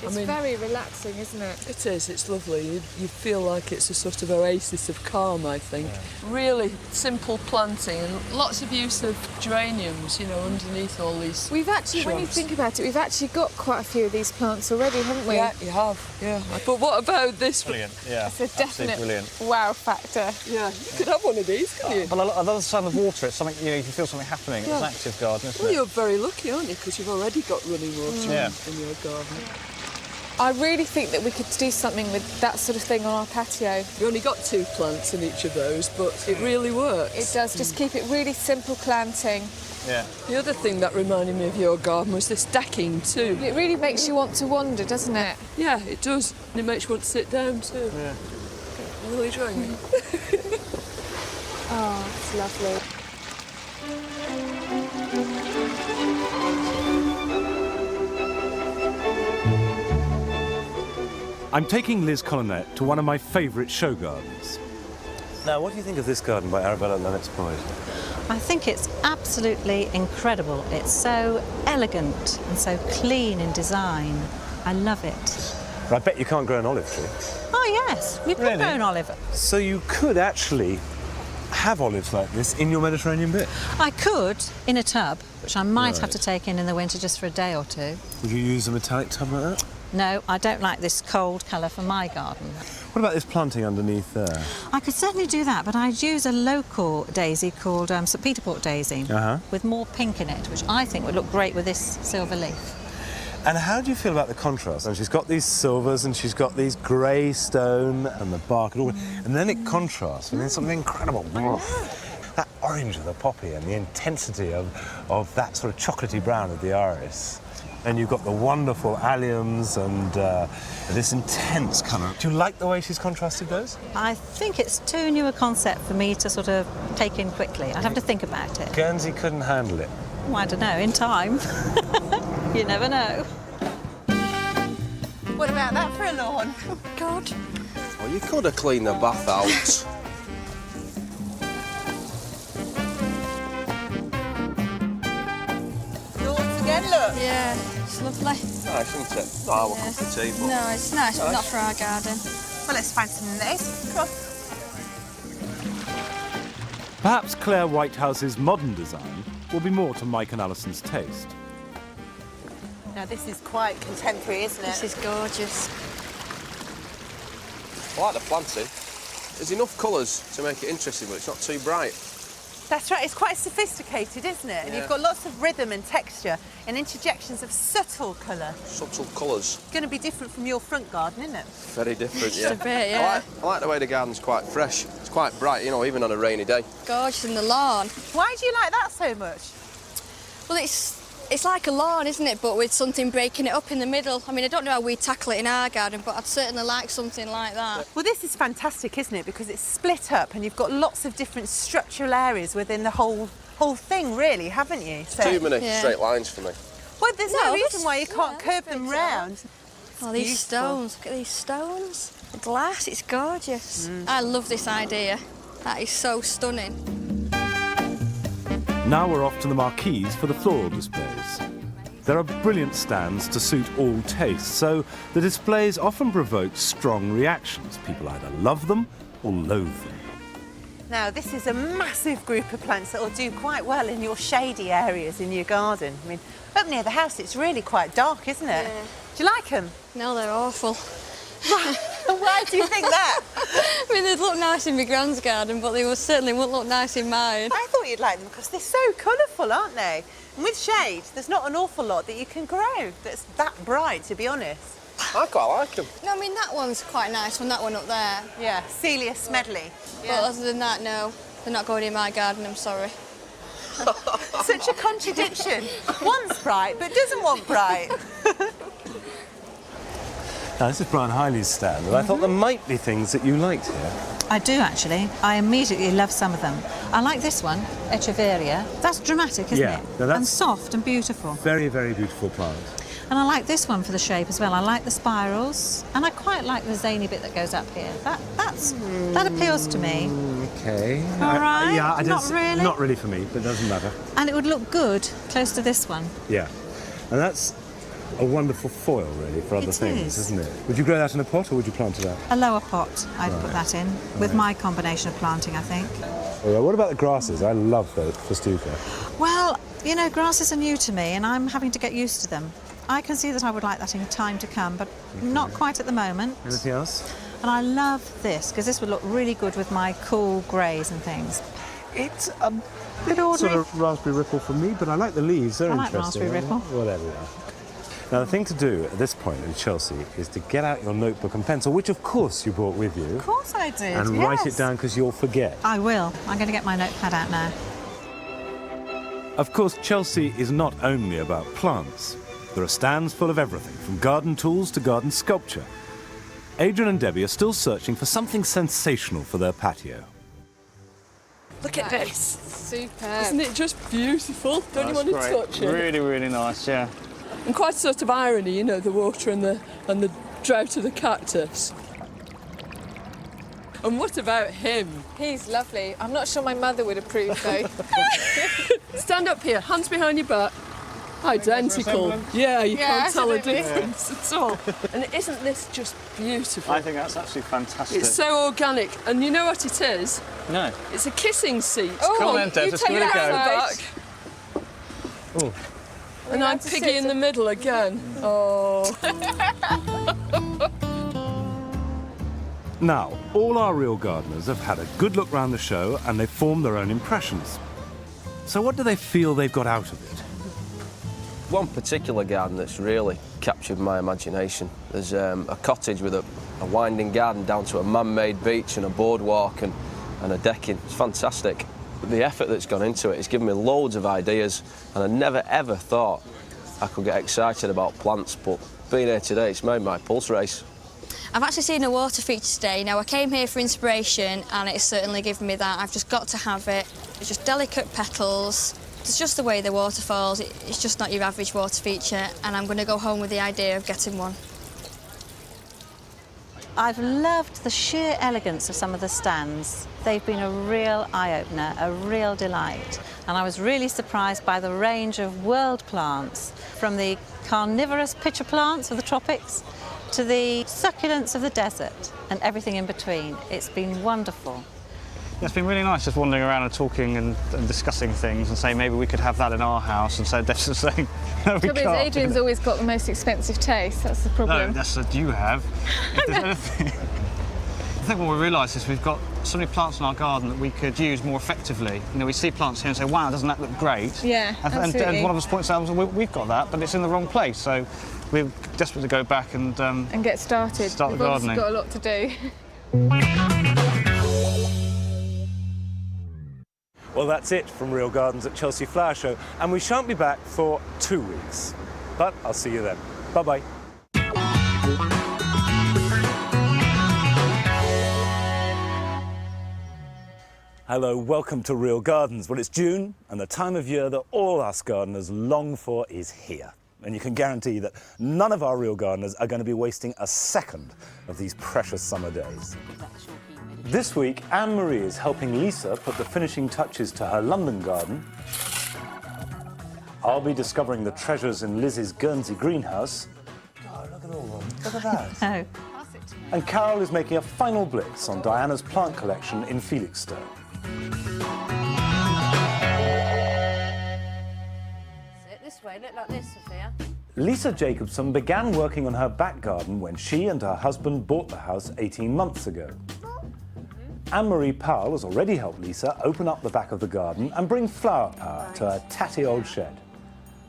Speaker 11: It's very relaxing, isn't it?
Speaker 6: It is, it's lovely. You feel like it's a sort of oasis of calm, I think. Yeah. Really simple planting and lots of use of geraniums, you know, underneath all these
Speaker 11: We've actually,
Speaker 6: shrubs.
Speaker 11: when you think about it, we've actually got quite a few of these plants already, haven't we?
Speaker 6: Yeah, you have, yeah. But what about this?
Speaker 8: Brilliant, yeah.
Speaker 11: It's a definite
Speaker 8: brilliant.
Speaker 11: wow factor.
Speaker 6: Yeah, you could have one of these, couldn't you?
Speaker 8: But I love the sound of water. It's something, you know, you can feel something happening. It's an active garden, isn't
Speaker 6: Well,
Speaker 8: it?
Speaker 6: you're very lucky, aren't you? Because you've already got running water
Speaker 8: Yeah.
Speaker 6: in your garden.
Speaker 11: I really think that we could do something with that sort of thing on our patio.
Speaker 6: You only got 2 plants in each of those, but it really works.
Speaker 11: It does, just keep it really simple planting.
Speaker 8: Yeah.
Speaker 6: The other thing that reminded me of your garden was this decking too.
Speaker 11: It really makes you want to wander, doesn't it?
Speaker 6: Yeah, it does. And it makes you want to sit down too.
Speaker 8: Yeah.
Speaker 6: I'm really enjoying it.
Speaker 11: Oh, it's lovely.
Speaker 1: I'm taking Liz Collinet to one of my favourite show gardens. Now, what do you think of this garden by Arabella and Lennox Boyd?
Speaker 3: I think it's absolutely incredible. It's so elegant and so clean in design. I love it.
Speaker 1: But I bet you can't grow an olive tree.
Speaker 3: Oh yes, we could
Speaker 1: Really?
Speaker 3: grow an olive.
Speaker 1: So you could actually have olives like this in your Mediterranean bit?
Speaker 3: I could in a tub, which I might have
Speaker 1: Right.
Speaker 3: to take in the winter just for a day or two.
Speaker 1: Would you use a metallic tub like that?
Speaker 3: No, I don't like this cold colour for my garden.
Speaker 1: What about this planting underneath there?
Speaker 3: I could certainly do that, but I'd use a local daisy called St Peter Port daisy with more pink in it, which I think would look great with this silver leaf.
Speaker 1: And how do you feel about the contrast? And she's got these silvers and she's got these grey stone and the bark and all, and then it contrasts and then something incredible. That orange of the poppy and the intensity of that sort of chocolatey brown of the iris. And you've got the wonderful alliums and this intense colour. Do you like the way she's contrasted those?
Speaker 3: I think it's too new a concept for me to sort of take in quickly. I'd have to think about it.
Speaker 1: Guernsey couldn't handle it.
Speaker 3: Oh, I don't know, in time. You never know.
Speaker 7: What about that for a lawn?
Speaker 9: Oh, God.
Speaker 4: Oh, you could have cleaned the bath out.
Speaker 7: Lawns again, look.
Speaker 9: Yeah, it's lovely.
Speaker 4: Nice, isn't it? Not our cup of tea, but...
Speaker 9: No, it's nice, but not for our garden.
Speaker 7: Well, let's find some nice. Come on.
Speaker 1: Perhaps Claire Whitehouse's modern design will be more to Mike and Alison's taste.
Speaker 7: Now, this is quite contemporary, isn't it?
Speaker 9: This is gorgeous.
Speaker 4: I like the planting. There's enough colours to make it interesting, but it's not too bright.
Speaker 7: That's right, it's quite sophisticated, isn't it? And
Speaker 4: Yeah.
Speaker 7: you've got lots of rhythm and texture and interjections of subtle colour.
Speaker 4: Subtle colours.
Speaker 7: Going to be different from your front garden, isn't it?
Speaker 4: Very different,
Speaker 9: Just
Speaker 4: yeah.
Speaker 9: a bit, yeah.
Speaker 4: I like the way the garden's quite fresh. It's quite bright, you know, even on a rainy day.
Speaker 9: Gorgeous in the lawn.
Speaker 7: Why do you like that so much?
Speaker 9: Well, it's like a lawn, isn't it? But with something breaking it up in the middle. I mean, I don't know how we tackle it in our garden, but I'd certainly like something like that.
Speaker 7: Well, this is fantastic, isn't it? Because it's split up and you've got lots of different structural areas within the whole thing, really, haven't you? So,
Speaker 4: Too many straight lines for me.
Speaker 7: well, there's no
Speaker 9: No,
Speaker 7: reason
Speaker 9: this-
Speaker 7: why you can't
Speaker 9: yeah,
Speaker 7: curve them round.
Speaker 9: Oh, these
Speaker 7: Beautiful.
Speaker 9: stones. Look at these stones. The glass, it's gorgeous. I love this idea. That is so stunning.
Speaker 1: Now we're off to the marquees for the floral displays. There are brilliant stands to suit all tastes, so the displays often provoke strong reactions. People either love them or loathe them.
Speaker 7: Now, this is a massive group of plants that will do quite well in your shady areas in your garden. I mean, up near the house, it's really quite dark, isn't it?
Speaker 9: Yeah.
Speaker 7: Do you like them?
Speaker 9: No, they're awful.
Speaker 7: Why do you think that?
Speaker 9: I mean, they'd look nice in my grand's garden, but they certainly wouldn't look nice in mine.
Speaker 7: I thought you'd like them because they're so colourful, aren't they? And with shade, there's not an awful lot that you can grow that's that bright, to be honest.
Speaker 4: I quite like them.
Speaker 9: No, I mean, that one's quite nice, that one up there.
Speaker 7: Yeah, Celia Smedley.
Speaker 9: But other than that, no, they're not going in my garden, I'm sorry.
Speaker 7: Such a contradiction. One's bright, but doesn't want bright.
Speaker 1: Now, this is Brian Hiley's stand, and I thought there might be things that you liked here.
Speaker 3: I do actually. I immediately love some of them. I like this one, Echeveria. That's dramatic, isn't
Speaker 1: Yeah,
Speaker 3: it?
Speaker 1: now that's-
Speaker 3: And soft and beautiful.
Speaker 1: Very, very beautiful plant.
Speaker 3: And I like this one for the shape as well. I like the spirals, and I quite like the zany bit that goes up here. That appeals to me.
Speaker 1: Okay.
Speaker 3: All right.
Speaker 1: Yeah, I
Speaker 3: Not
Speaker 1: don't,
Speaker 3: really?
Speaker 1: Not really for me, but it doesn't matter.
Speaker 3: And it would look good close to this one.
Speaker 1: Yeah. And that's a wonderful foil, really, for other
Speaker 3: It
Speaker 1: things,
Speaker 3: is.
Speaker 1: isn't it? Would you grow that in a pot, or would you plant it out?
Speaker 3: A lower pot, I'd put
Speaker 1: Right.
Speaker 3: that in, with my combination of planting, I think.
Speaker 1: All right, what about the grasses? I love those festuca.
Speaker 3: Well, you know, grasses are new to me, and I'm having to get used to them. I can see that I would like that in time to come, but not quite at the moment.
Speaker 1: Anything else?
Speaker 3: And I love this, because this would look really good with my cool greys and things.
Speaker 1: It's a bit ordinary. Sort of raspberry ripple for me, but I like the leaves. They're
Speaker 3: I like
Speaker 1: interesting.
Speaker 3: raspberry ripple.
Speaker 1: Whatever. Now, the thing to do at this point in Chelsea is to get out your notebook and pencil, which of course you brought with you.
Speaker 3: Of course I did,
Speaker 1: And write it down because you'll forget.
Speaker 3: I will. I'm going to get my notepad out now.
Speaker 1: Of course, Chelsea is not only about plants. There are stands full of everything, from garden tools to garden sculpture. Adrian and Debbie are still searching for something sensational for their patio.
Speaker 6: Look at this.
Speaker 11: Superb.
Speaker 6: Isn't it just beautiful? Don't you want to touch it?
Speaker 12: Really, really nice, yeah.
Speaker 6: And quite a sort of irony, you know, the water and the drought of the cactus. And what about him?
Speaker 11: He's lovely. I'm not sure my mother would approve, though.
Speaker 6: Stand up here, hands behind your back. Identical. Yeah, you can't tell a difference at all. And isn't this just beautiful?
Speaker 12: I think that's absolutely fantastic.
Speaker 6: It's so organic. And you know what it is?
Speaker 12: No.
Speaker 6: It's a kissing seat.
Speaker 11: Oh,
Speaker 12: Come on, Deb,
Speaker 11: you
Speaker 12: let's
Speaker 11: take
Speaker 12: give it a
Speaker 11: that
Speaker 12: go.
Speaker 11: back.
Speaker 12: Oh.
Speaker 6: And I'm Piggy in the middle again. Oh.
Speaker 1: Now, all our real gardeners have had a good look round the show and they've formed their own impressions. So what do they feel they've got out of it?
Speaker 4: One particular garden that's really captured my imagination. There's a cottage with a winding garden down to a man-made beach and a boardwalk and a decking. It's fantastic. The effort that's gone into it has given me loads of ideas, and I never ever thought I could get excited about plants, but being here today, it's made my pulse race.
Speaker 9: I've actually seen a water feature today. Now, I came here for inspiration, and it's certainly given me that. I've just got to have it. It's just delicate petals. It's just the way the water falls. It's just not your average water feature, and I'm going to go home with the idea of getting one.
Speaker 3: I've loved the sheer elegance of some of the stands. They've been a real eye-opener, a real delight. And I was really surprised by the range of world plants, from the carnivorous pitcher plants of the tropics to the succulents of the desert and everything in between. It's been wonderful.
Speaker 12: Yeah, it's been really nice just wandering around and talking and discussing things and saying maybe we could have that in our house, and so Dev's just saying no, we
Speaker 11: Trouble is,
Speaker 12: can't.
Speaker 11: Adrian's always got the most expensive taste. That's the problem.
Speaker 12: No, that's what you have. If there's anything, I think what we realised is we've got so many plants in our garden that we could use more effectively. You know, we see plants here and say, wow, doesn't that look great?
Speaker 11: Yeah, absolutely.
Speaker 12: And one of us points out, we've got that, but it's in the wrong place. So we're desperate to go back and
Speaker 11: get started.
Speaker 12: Start
Speaker 11: We've
Speaker 12: the
Speaker 11: obviously
Speaker 12: gardening.
Speaker 11: got a lot to do.
Speaker 1: Well, that's it from Real Gardens at Chelsea Flower Show, and we shan't be back for 2 weeks. But I'll see you then. Bye-bye. Hello, welcome to Real Gardens. Well, it's June, and the time of year that all us gardeners long for is here. And you can guarantee that none of our real gardeners are going to be wasting a second of these precious summer days. This week, Anne-Marie is helping Lisa put the finishing touches to her London garden. I'll be discovering the treasures in Liz's Guernsey greenhouse. God, look at all of them. Look at that.
Speaker 3: Oh.
Speaker 1: And Carol is making a final blitz on Diana's plant collection in Felixstowe.
Speaker 13: Sit this way, look like this, Sophia.
Speaker 1: Lisa Jacobson began working on her back garden when she and her husband bought the house 18 months ago. Ann-Marie Powell has already helped Lisa open up the back of the garden and bring flower power to her tatty old shed.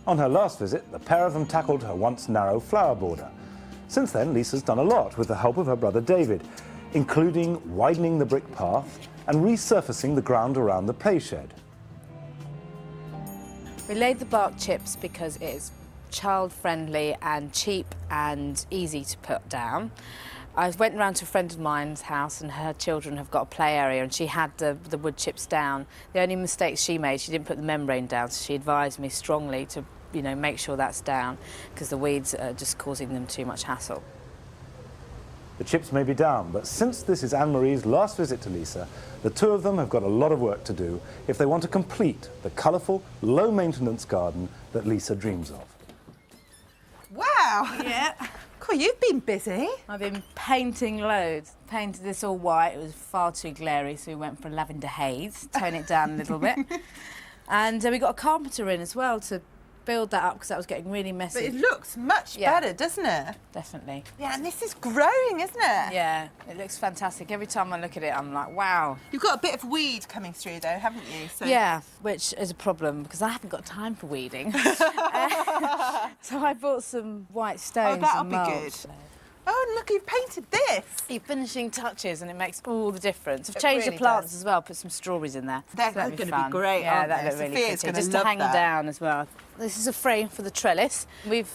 Speaker 1: On her last visit, the pair of them tackled her once narrow flower border. Since then, Lisa's done a lot with the help of her brother David, including widening the brick path and resurfacing the ground around the play shed.
Speaker 13: We laid the bark chips because it is child-friendly and cheap and easy to put down. I went round to a friend of mine's house and her children have got a play area and she had the wood chips down. The only mistake she made, she didn't put the membrane down, so she advised me strongly to, you know, make sure that's down because the weeds are just causing them too much hassle.
Speaker 1: The chips may be down, but since this is Anne-Marie's last visit to Lisa, the two of them have got a lot of work to do if they want to complete the colourful, low-maintenance garden that Lisa dreams of.
Speaker 7: Wow!
Speaker 13: Yeah.
Speaker 7: Cool, you've been busy.
Speaker 13: I've been painting loads. Painted this all white, it was far too glary, so we went for lavender haze, tone it down a little bit. And we got a carpenter in as well to build that up because that was getting really messy.
Speaker 7: But it looks much better, doesn't it?
Speaker 13: Definitely.
Speaker 7: Yeah, and this is growing, isn't it?
Speaker 13: Yeah, it looks fantastic. Every time I look at it, I'm like, wow.
Speaker 7: You've got a bit of weed coming through, though, haven't you? So...
Speaker 13: Yeah, which is a problem because I haven't got time for weeding. So I bought some white stones.
Speaker 7: Oh, that'll
Speaker 13: and
Speaker 7: be
Speaker 13: mulch.
Speaker 7: good. Oh, and look, you've painted this.
Speaker 13: Your finishing touches, and it makes all the difference. I've
Speaker 7: It
Speaker 13: changed
Speaker 7: really
Speaker 13: the plants
Speaker 7: does.
Speaker 13: as well. Put some strawberries in there.
Speaker 7: They're
Speaker 13: So that'd
Speaker 7: going to
Speaker 13: fun.
Speaker 7: be great,
Speaker 13: Yeah,
Speaker 7: aren't
Speaker 13: that
Speaker 7: they?
Speaker 13: look really
Speaker 7: Sophia's
Speaker 13: pretty.
Speaker 7: gonna
Speaker 13: Just
Speaker 7: love
Speaker 13: to hang
Speaker 7: that.
Speaker 13: down as well. This is a frame for the trellis. We've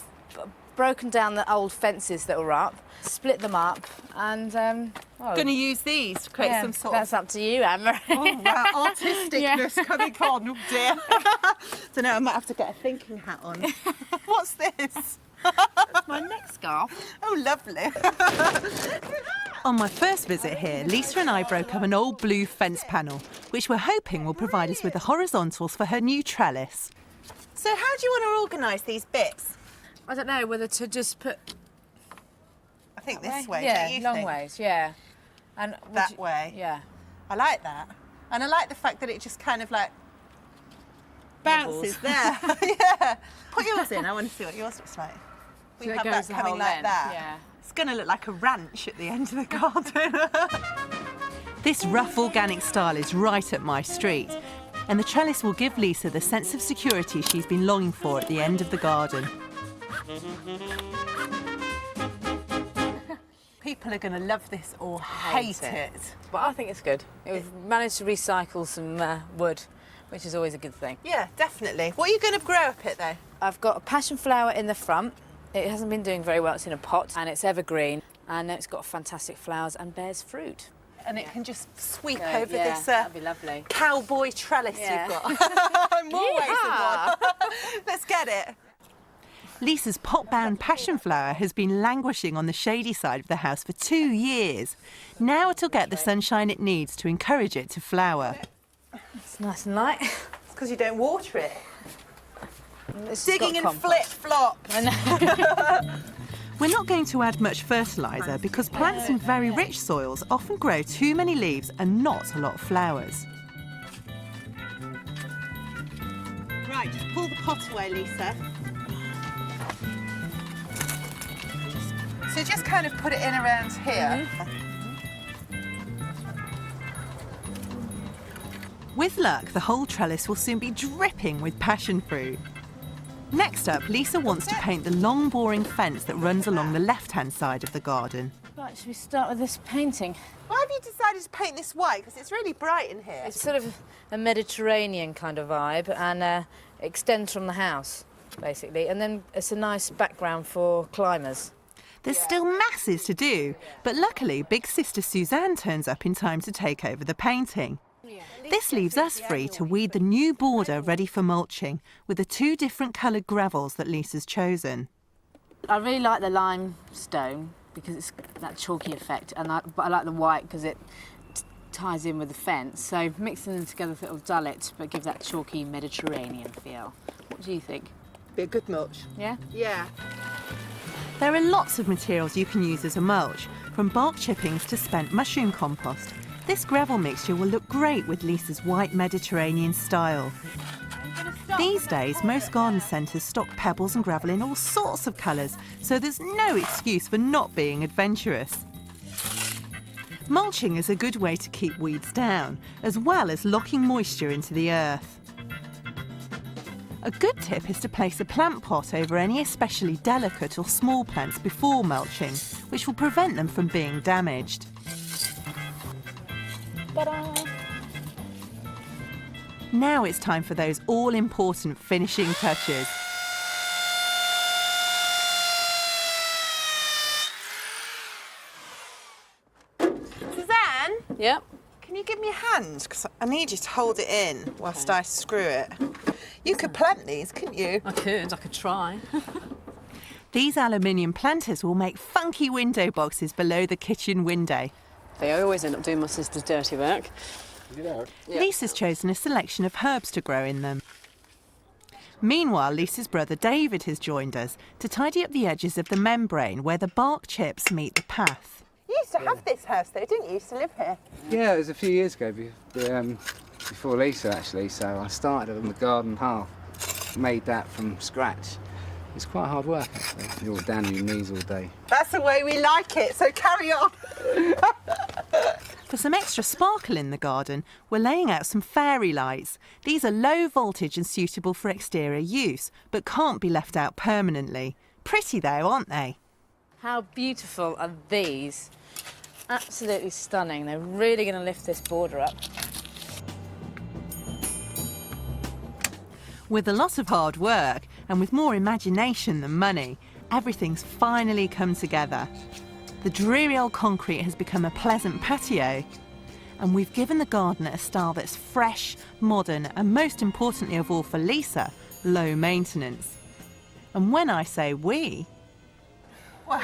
Speaker 13: broken down the old fences that were up, split them up, and
Speaker 7: Going to use these to create some sort of...
Speaker 13: That's up to you, Anne-Marie.
Speaker 7: Oh, wow, artisticness coming on, oh dear. Don't know, I might have to get a thinking hat on. What's this?
Speaker 13: That's my neck scarf.
Speaker 7: Oh, lovely.
Speaker 10: On my first visit here, Lisa and I broke up an old blue fence panel, which we're hoping will provide us with the horizontals for her new trellis.
Speaker 7: So how do you want to organise these bits?
Speaker 13: I don't know whether to just put...
Speaker 7: I think this way,
Speaker 13: Yeah,
Speaker 7: don't you
Speaker 13: long
Speaker 7: think?
Speaker 13: ways, yeah. And
Speaker 7: That way?
Speaker 13: Yeah.
Speaker 7: I like that. And I like the fact that it just kind of like bounces there. Yeah. Put yours in, I want to see what yours looks like. We
Speaker 13: So it
Speaker 7: have
Speaker 13: goes
Speaker 7: that
Speaker 13: the
Speaker 7: coming
Speaker 13: whole
Speaker 7: like
Speaker 13: length,
Speaker 7: that.
Speaker 13: yeah.
Speaker 7: It's going to look like a ranch at the end of the garden.
Speaker 10: This rough organic style is right up my street, and the trellis will give Lisa the sense of security she's been longing for at the end of the garden.
Speaker 7: People are going to love this or hate it.
Speaker 13: But I think it's good. We've managed to recycle some wood, which is always a good thing.
Speaker 7: Yeah, definitely. What are you going to grow up it though?
Speaker 13: I've got a passion flower in the front. It hasn't been doing very well. It's in a pot and it's evergreen and it's got fantastic flowers and bears fruit.
Speaker 7: And it can just sweep
Speaker 13: Yeah,
Speaker 7: over
Speaker 13: yeah,
Speaker 7: this
Speaker 13: that'd be lovely.
Speaker 7: cowboy trellis
Speaker 13: Yeah.
Speaker 7: you've got. More ways than one. Let's get it.
Speaker 10: Lisa's pot-bound passion flower has been languishing on the shady side of the house for 2 years. Now it'll get the sunshine it needs to encourage it to flower.
Speaker 13: It's nice and light.
Speaker 7: It's because you don't water it.
Speaker 13: It's
Speaker 7: Digging
Speaker 13: got
Speaker 7: and
Speaker 13: compost.
Speaker 7: flip-flop.
Speaker 10: We're not going to add much fertiliser because plants in very rich soils often grow too many leaves and not a lot of flowers.
Speaker 7: Right, just pull the pot away, Lisa. So just kind of put it in around here.
Speaker 10: With luck, the whole trellis will soon be dripping with passion fruit. Next up, Lisa wants to paint the long, boring fence that runs along the left-hand side of the garden.
Speaker 13: Right, should we start with this painting?
Speaker 7: Why have you decided to paint this white? Because it's really bright in here.
Speaker 13: It's sort of a Mediterranean kind of vibe and extends from the house, basically. And then it's a nice background for climbers.
Speaker 10: There's still masses to do, but luckily big sister Suzanne turns up in time to take over the painting. This leaves us free to weed the new border ready for mulching with the 2 different coloured gravels that Lisa's chosen.
Speaker 13: I really like the limestone because it's that chalky effect, but I like the white because it ties in with the fence. So mixing them together, it'll dull it, but give that chalky Mediterranean feel. What do you think?
Speaker 7: Be a good mulch.
Speaker 13: Yeah?
Speaker 7: Yeah.
Speaker 10: There are lots of materials you can use as a mulch, from bark chippings to spent mushroom compost. This gravel mixture will look great with Lisa's white Mediterranean style. These days, most garden centres stock pebbles and gravel in all sorts of colours, so there's no excuse for not being adventurous. Mulching is a good way to keep weeds down, as well as locking moisture into the earth. A good tip is to place a plant pot over any especially delicate or small plants before mulching, which will prevent them from being damaged. Now it's time for those all-important finishing touches.
Speaker 7: Suzanne?
Speaker 13: Yep.
Speaker 7: Can you give me a hand? Because I need you to hold it in whilst I screw it. You could plant these, couldn't you?
Speaker 13: I could try.
Speaker 10: These aluminium planters will make funky window boxes below the kitchen window.
Speaker 14: I always end up doing my sister's dirty work.
Speaker 10: Lisa's chosen a selection of herbs to grow in them. Meanwhile, Lisa's brother David has joined us to tidy up the edges of the membrane where the bark chips meet the path.
Speaker 7: You used to have this house though, didn't you? You used to live here.
Speaker 15: Yeah, it was a few years ago, before Lisa actually, so I started on the garden path. made that from scratch. It's quite hard work, actually. You're all down on your knees all day.
Speaker 7: That's the way we like it, so carry on.
Speaker 10: For some extra sparkle in the garden, we're laying out some fairy lights. These are low voltage and suitable for exterior use, but can't be left out permanently. Pretty though, aren't they?
Speaker 13: How beautiful are these? Absolutely stunning. They're really going to lift this border up.
Speaker 10: With a lot of hard work and with more imagination than money, everything's finally come together. The dreary old concrete has become a pleasant patio, and we've given the garden a style that's fresh, modern, and most importantly of all for Lisa, low maintenance. And when I say we...
Speaker 7: Wow,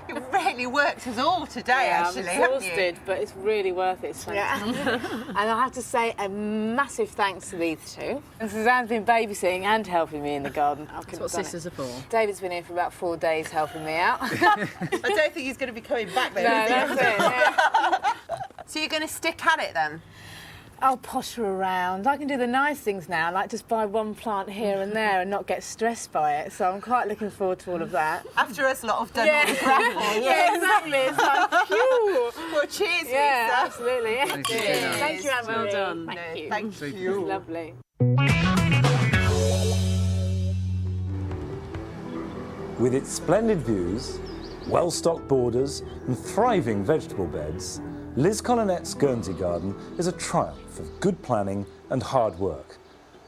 Speaker 7: you really worked us all today, actually,
Speaker 13: I'm
Speaker 7: haven't you?
Speaker 13: exhausted, but it's really worth it. It's fantastic. And I have to say a massive thanks to these two. And Suzanne's been babysitting and helping me in the garden.
Speaker 14: That's what sisters are for.
Speaker 13: David's been here for about 4 days helping me out.
Speaker 7: I don't think he's going to be coming back then.
Speaker 13: No, that's it. Yeah.
Speaker 7: So you're going to stick at it then?
Speaker 13: I'll potter around. I can do the nice things now, like just buy one plant here and there and not get stressed by it. So I'm quite looking forward to all of that.
Speaker 7: After us lot have done all the gravel.
Speaker 13: Yeah, exactly. It's like, phew.
Speaker 7: Well, cheers,
Speaker 13: Yeah,
Speaker 7: Lisa.
Speaker 13: absolutely.
Speaker 7: Cheers.
Speaker 13: Thank you, Anne-Marie.
Speaker 14: Well done.
Speaker 13: Thank you.
Speaker 7: Thank you.
Speaker 13: It's lovely.
Speaker 1: With its splendid views, well-stocked borders and thriving vegetable beds, Liz Collinette's Guernsey garden is a triumph of good planning and hard work.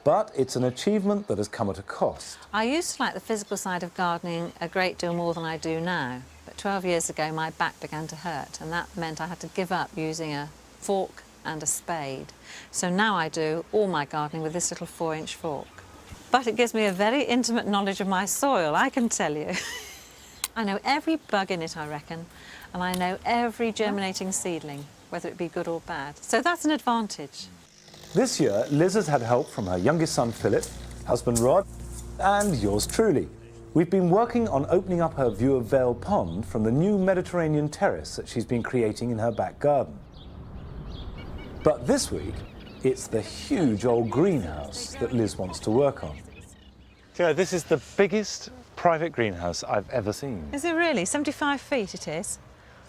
Speaker 1: But it's an achievement that has come at a cost.
Speaker 3: I used to like the physical side of gardening a great deal more than I do now. But 12 years ago, my back began to hurt, and that meant I had to give up using a fork and a spade. So now I do all my gardening with this little 4-inch fork. But it gives me a very intimate knowledge of my soil, I can tell you. I know every bug in it, I reckon, and I know every germinating seedling, whether it be good or bad. So that's an advantage.
Speaker 1: This year, Liz has had help from her youngest son, Philip, husband Rod, and yours truly. We've been working on opening up her view of Vale Pond from the new Mediterranean terrace that she's been creating in her back garden. But this week, it's the huge old greenhouse that Liz wants to work on. Yeah, this is the biggest private greenhouse I've ever seen.
Speaker 3: Is it really? 75 feet it is.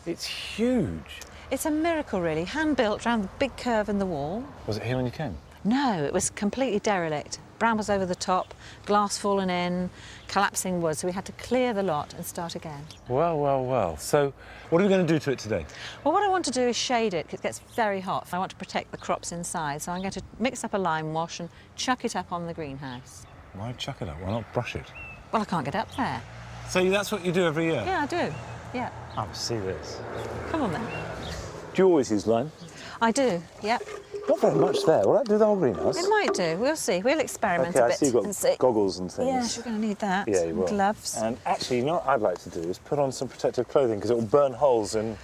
Speaker 1: It's huge.
Speaker 3: It's a miracle, really. Hand-built round the big curve in the wall.
Speaker 1: Was it here when you came?
Speaker 3: No, it was completely derelict. Brambles over the top, glass fallen in, collapsing wood, so we had to clear the lot and start again.
Speaker 1: Well, well, well. So, what are we going to do to it today?
Speaker 3: Well, what I want to do is shade it, because it gets very hot. I want to protect the crops inside, so I'm going to mix up a lime wash and chuck it up on the greenhouse.
Speaker 1: Why chuck it up? Why not brush it?
Speaker 3: Well, I can't get up there.
Speaker 1: So that's what you do every year?
Speaker 3: Yeah, I do. Yeah.
Speaker 1: Oh, see this.
Speaker 3: Come on, then.
Speaker 1: Do you always use lime?
Speaker 3: I do, yep.
Speaker 1: Not very much there. Will that do the whole greenhouse?
Speaker 3: It might do. We'll see. We'll experiment
Speaker 1: Okay,
Speaker 3: a
Speaker 1: I
Speaker 3: bit
Speaker 1: see you've got
Speaker 3: and see.
Speaker 1: goggles and things.
Speaker 3: Yes, you're going to need that.
Speaker 1: Yeah, you
Speaker 3: and
Speaker 1: will.
Speaker 3: Gloves.
Speaker 1: And actually, you know what I'd like to do is put on some protective clothing because it will burn holes in...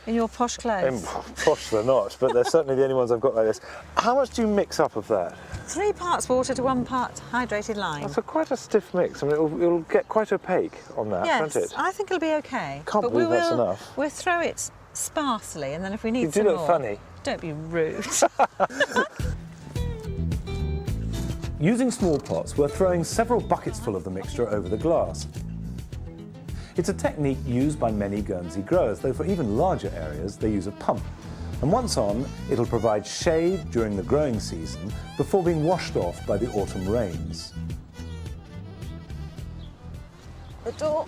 Speaker 3: In your posh clothes?
Speaker 1: Posh they're not, but they're certainly the only ones I've got like this. How much do you mix up of that?
Speaker 3: 3 parts water to 1 part hydrated lime.
Speaker 1: That's quite a stiff mix. I mean, it'll get quite opaque on that, won't it?
Speaker 3: Yes, I think it'll be okay.
Speaker 1: Can't believe that's enough.
Speaker 3: We'll throw it sparsely, and then if we need
Speaker 1: some more... You do look
Speaker 3: more,
Speaker 1: funny.
Speaker 3: Don't be rude.
Speaker 1: Using small pots, we're throwing several buckets full of the mixture over the glass. It's a technique used by many Guernsey growers, though for even larger areas they use a pump. And once on, it'll provide shade during the growing season before being washed off by the autumn rains.
Speaker 3: The door.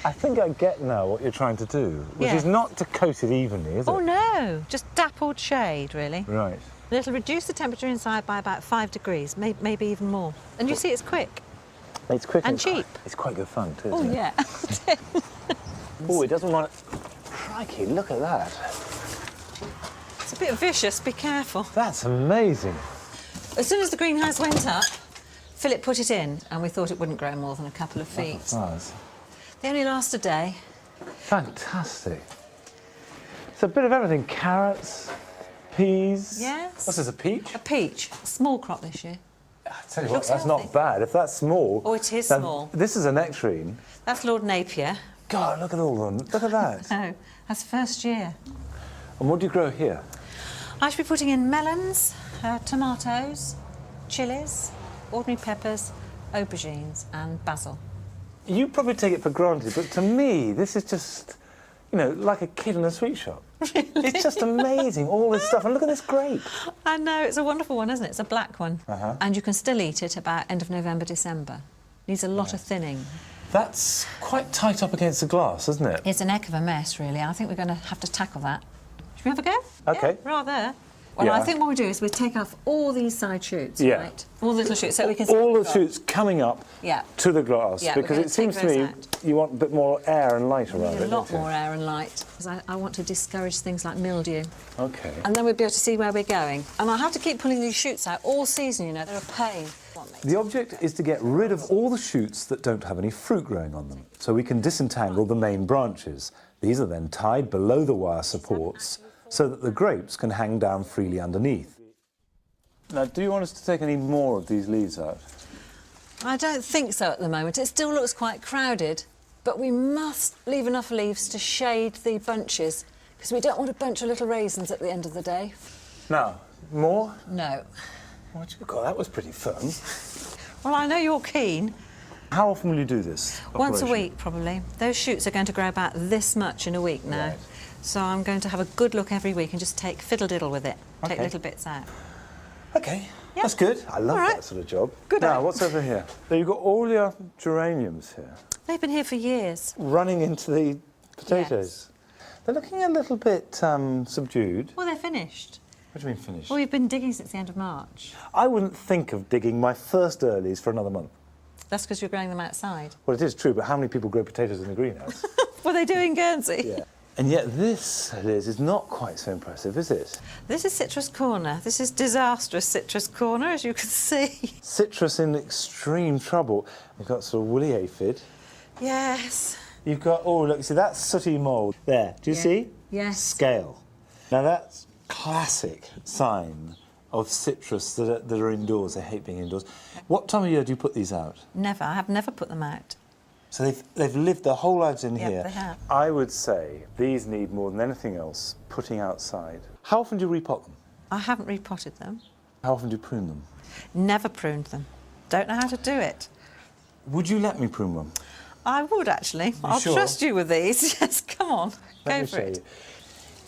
Speaker 1: I think I get now what you're trying to do, which
Speaker 3: Yeah.
Speaker 1: is not to coat it evenly, is it?
Speaker 3: Oh no, just dappled shade, really.
Speaker 1: Right.
Speaker 3: And it'll reduce the temperature inside by about 5 degrees, maybe even more. And you see, it's quick.
Speaker 1: It's quick
Speaker 3: and cheap.
Speaker 1: It's quite good fun too,
Speaker 3: Oh
Speaker 1: isn't it?
Speaker 3: yeah.
Speaker 1: Oh, it doesn't want to... Crikey, look at that.
Speaker 3: It's a bit vicious, be careful.
Speaker 1: That's amazing.
Speaker 3: As soon as the greenhouse went up, Philip put it in, and we thought it wouldn't grow more than a couple of feet. They only last a day.
Speaker 1: Fantastic. It's a bit of everything. Carrots, peas.
Speaker 3: Yes.
Speaker 1: What's this, a peach?
Speaker 3: A peach. A small crop this year.
Speaker 1: I tell you what, that's not bad. If that's small...
Speaker 3: Oh, it is
Speaker 1: now,
Speaker 3: small.
Speaker 1: This is a nectarine.
Speaker 3: That's Lord Napier.
Speaker 1: God, look at all of them. Look at that.
Speaker 3: No, that's first year.
Speaker 1: And what do you grow here?
Speaker 3: I should be putting in melons, tomatoes, chilies, ordinary peppers, aubergines and basil.
Speaker 1: You probably take it for granted, but to me, this is just, you know, like a kid in a sweet shop. Really? It's just amazing, all this stuff. And look at this grape.
Speaker 3: I know, it's a wonderful one, isn't it? It's a black one.
Speaker 1: Uh-huh.
Speaker 3: And you can still eat it about end of November, December. Needs a lot of thinning.
Speaker 1: That's quite tight up against the glass, isn't it?
Speaker 3: It's an heck of a mess, really. I think we're going to have to tackle that. Should we have a go?
Speaker 1: OK.
Speaker 3: Yeah, right there. Well,
Speaker 1: Yeah.
Speaker 3: I think what we do is we take off all these side shoots,
Speaker 1: Yeah.
Speaker 3: right? All the little shoots, so we can see
Speaker 1: all
Speaker 3: what
Speaker 1: the
Speaker 3: we've got.
Speaker 1: shoots coming up
Speaker 3: Yeah.
Speaker 1: to the glass,
Speaker 3: Yeah, we're
Speaker 1: because
Speaker 3: gonna
Speaker 1: it seems to
Speaker 3: take
Speaker 1: me
Speaker 3: those
Speaker 1: you want a bit more air and light around
Speaker 3: Need
Speaker 1: it.
Speaker 3: a lot
Speaker 1: don't you?
Speaker 3: more air and light, because I want to discourage things like mildew.
Speaker 1: OK.
Speaker 3: And then we'll be able to see where we're going. And I have to keep pulling these shoots out all season, you know, they're a pain.
Speaker 1: The object is to get rid of all the shoots that don't have any fruit growing on them, so we can disentangle the main branches. These are then tied below the wire supports so that the grapes can hang down freely underneath. Now, do you want us to take any more of these leaves out?
Speaker 3: I don't think so at the moment. It still looks quite crowded, but we must leave enough leaves to shade the bunches, because we don't want a bunch of little raisins at the end of the day.
Speaker 1: Now, more?
Speaker 3: No.
Speaker 1: God, that was pretty firm.
Speaker 3: Well, I know you're keen.
Speaker 1: How often will you do this
Speaker 3: Once a
Speaker 1: operation?
Speaker 3: week, probably. Those shoots are going to grow about this much in a week now.
Speaker 1: Right.
Speaker 3: So I'm going to have a good look every week and just take fiddle-diddle with it. Take
Speaker 1: Okay.
Speaker 3: little bits out.
Speaker 1: OK, that's good. I love that sort of job.
Speaker 3: Good.
Speaker 1: Now, what's over here? So you've got all your geraniums here,
Speaker 3: They've been here for years.
Speaker 1: running into the potatoes. They're looking a little bit subdued.
Speaker 3: Well, they're finished.
Speaker 1: What do you mean finished?
Speaker 3: Well, we've been digging since the end of March.
Speaker 1: I wouldn't think of digging my first earlies for another month.
Speaker 3: That's because you're growing them outside.
Speaker 1: Well, it is true, but how many people grow potatoes in the greenhouse?
Speaker 3: Well, they do in Guernsey.
Speaker 1: Yeah. And yet this, Liz, is not quite so impressive, is it?
Speaker 3: This is Citrus Corner. This is disastrous Citrus Corner, as you can see.
Speaker 1: Citrus in extreme trouble. You've got sort of woolly aphid.
Speaker 3: Yes.
Speaker 1: You've got, oh, look, see, that's sooty mould. There, do you see?
Speaker 3: Yes.
Speaker 1: Scale. Now, that's classic sign of citrus that are indoors. They hate being indoors. What time of year do you put these out?
Speaker 3: Never. I have never put them out.
Speaker 1: So they've lived their whole lives in
Speaker 3: Yep,
Speaker 1: here.
Speaker 3: they have.
Speaker 1: I would say these need more than anything else putting outside. How often do you repot them?
Speaker 3: I haven't repotted them.
Speaker 1: How often do you prune them?
Speaker 3: Never pruned them. Don't know how to do it.
Speaker 1: Would you let me prune one?
Speaker 3: I would, actually. I'll
Speaker 1: sure?
Speaker 3: trust you with these. Yes, come on.
Speaker 1: Let
Speaker 3: Go
Speaker 1: me
Speaker 3: for
Speaker 1: show
Speaker 3: it.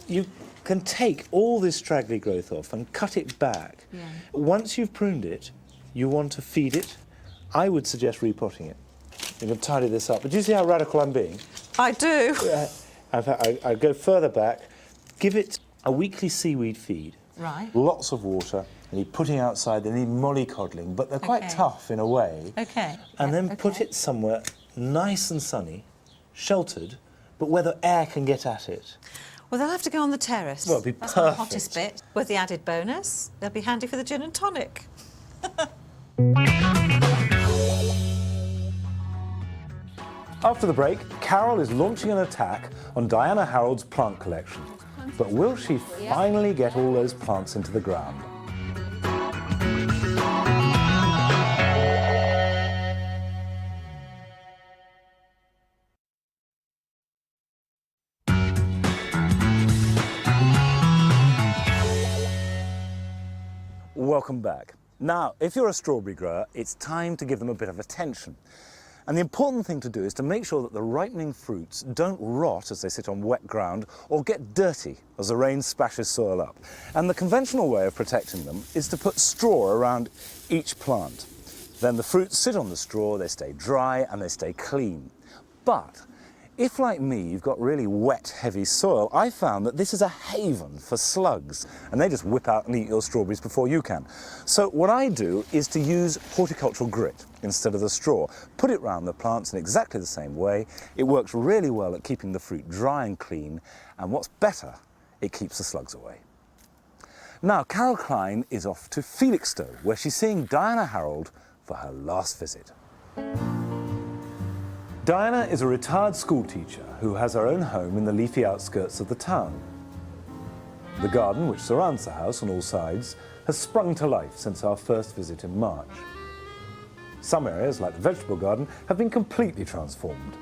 Speaker 1: You can take all this straggly growth off and cut it back.
Speaker 3: Yeah.
Speaker 1: Once you've pruned it, you want to feed it. I would suggest repotting it. You can tidy this up. But do you see how radical I'm being?
Speaker 3: I do.
Speaker 1: I go further back. Give it a weekly seaweed feed.
Speaker 3: Right.
Speaker 1: Lots of water. They need putting outside. They need mollycoddling, but they're quite
Speaker 3: Okay.
Speaker 1: tough in a way.
Speaker 3: OK.
Speaker 1: And
Speaker 3: Yeah,
Speaker 1: then put
Speaker 3: okay.
Speaker 1: it somewhere nice and sunny, sheltered, but where the air can get at it.
Speaker 3: Well, they'll have to go on the terrace.
Speaker 1: Well, it'd be
Speaker 3: That's my
Speaker 1: perfect.
Speaker 3: hottest bit. With the added bonus, they'll be handy for the gin and tonic.
Speaker 1: After the break, Carol is launching an attack on Diana Harold's plant collection. But will she finally get all those plants into the ground? Welcome back. Now, if you're a strawberry grower, it's time to give them a bit of attention. And the important thing to do is to make sure that the ripening fruits don't rot as they sit on wet ground or get dirty as the rain splashes soil up. And the conventional way of protecting them is to put straw around each plant. Then the fruits sit on the straw, they stay dry and they stay clean. But if, like me, you've got really wet, heavy soil, I found that this is a haven for slugs, and they just whip out and eat your strawberries before you can. So what I do is to use horticultural grit instead of the straw. Put it round the plants in exactly the same way. It works really well at keeping the fruit dry and clean, and what's better, it keeps the slugs away. Now, Carol Klein is off to Felixstowe, where she's seeing Diana Harold for her last visit. Diana is a retired schoolteacher who has her own home in the leafy outskirts of the town. The garden, which surrounds the house on all sides, has sprung to life since our first visit in March. Some areas, like the vegetable garden, have been completely transformed.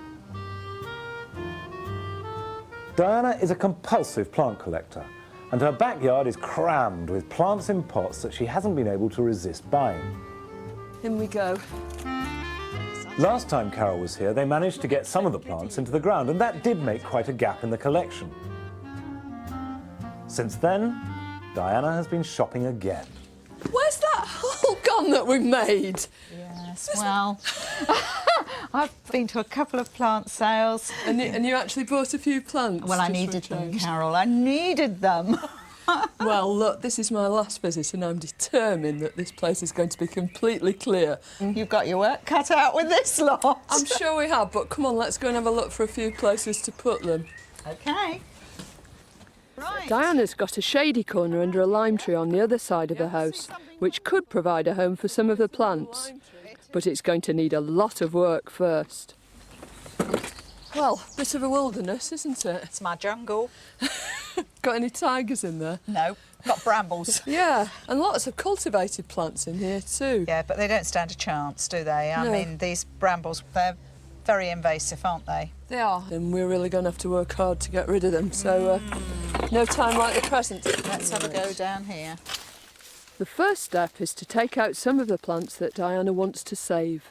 Speaker 1: Diana is a compulsive plant collector, and her backyard is crammed with plants in pots that she hasn't been able to resist buying.
Speaker 6: In we go.
Speaker 1: Last time Carol was here, they managed to get some of the plants into the ground, and that did make quite a gap in the collection. Since then, Diana has been shopping again.
Speaker 6: Where's that hole gone that we made?
Speaker 5: Yes, well, I've been to a couple of plant sales.
Speaker 6: And you actually bought a few plants?
Speaker 5: Well, I needed them, Carol. I needed them.
Speaker 6: Well, look, this is my last visit and I'm determined that this place is going to be completely clear.
Speaker 5: You've got your work cut out with this lot.
Speaker 6: I'm sure we have, but come on, let's go and have a look for a few places to put them.
Speaker 5: OK. Right.
Speaker 6: Diana's got a shady corner under a lime tree on the other side of the house, which could provide a home for some of the plants. But it's going to need a lot of work first. Well, bit of a wilderness, isn't it?
Speaker 5: It's my jungle.
Speaker 6: Got any tigers in there?
Speaker 5: No, got brambles.
Speaker 6: Yeah, and lots of cultivated plants in here too.
Speaker 5: Yeah, but they don't stand a chance, do they? I
Speaker 6: No.
Speaker 5: mean, these brambles, they're very invasive, aren't they?
Speaker 6: They are. And we're really going to have to work hard to get rid of them, so no time like the present.
Speaker 5: Let's have a go down here.
Speaker 6: The first step is to take out some of the plants that Diana wants to save.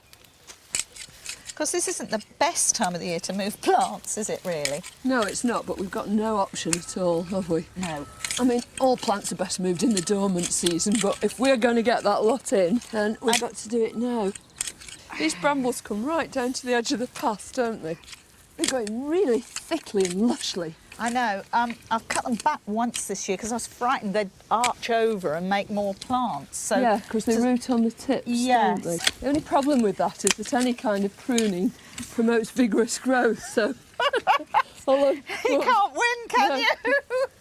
Speaker 5: Of course, this isn't the best time of the year to move plants, is it, really?
Speaker 6: No, it's not, but we've got no option at all, have we?
Speaker 5: No.
Speaker 6: I mean, all plants are best moved in the dormant season, but if we're going to get that lot in, then we've got to do it now. These brambles come right down to the edge of the path, don't they? They're going really thickly and lushly.
Speaker 5: I know. I've cut them back once this year because I was frightened they'd arch over and make more plants. So
Speaker 6: yeah, because they root on the tips,
Speaker 5: yes.
Speaker 6: don't they? The only problem with that is that any kind of pruning promotes vigorous growth, so... Although,
Speaker 5: you can't win, can you?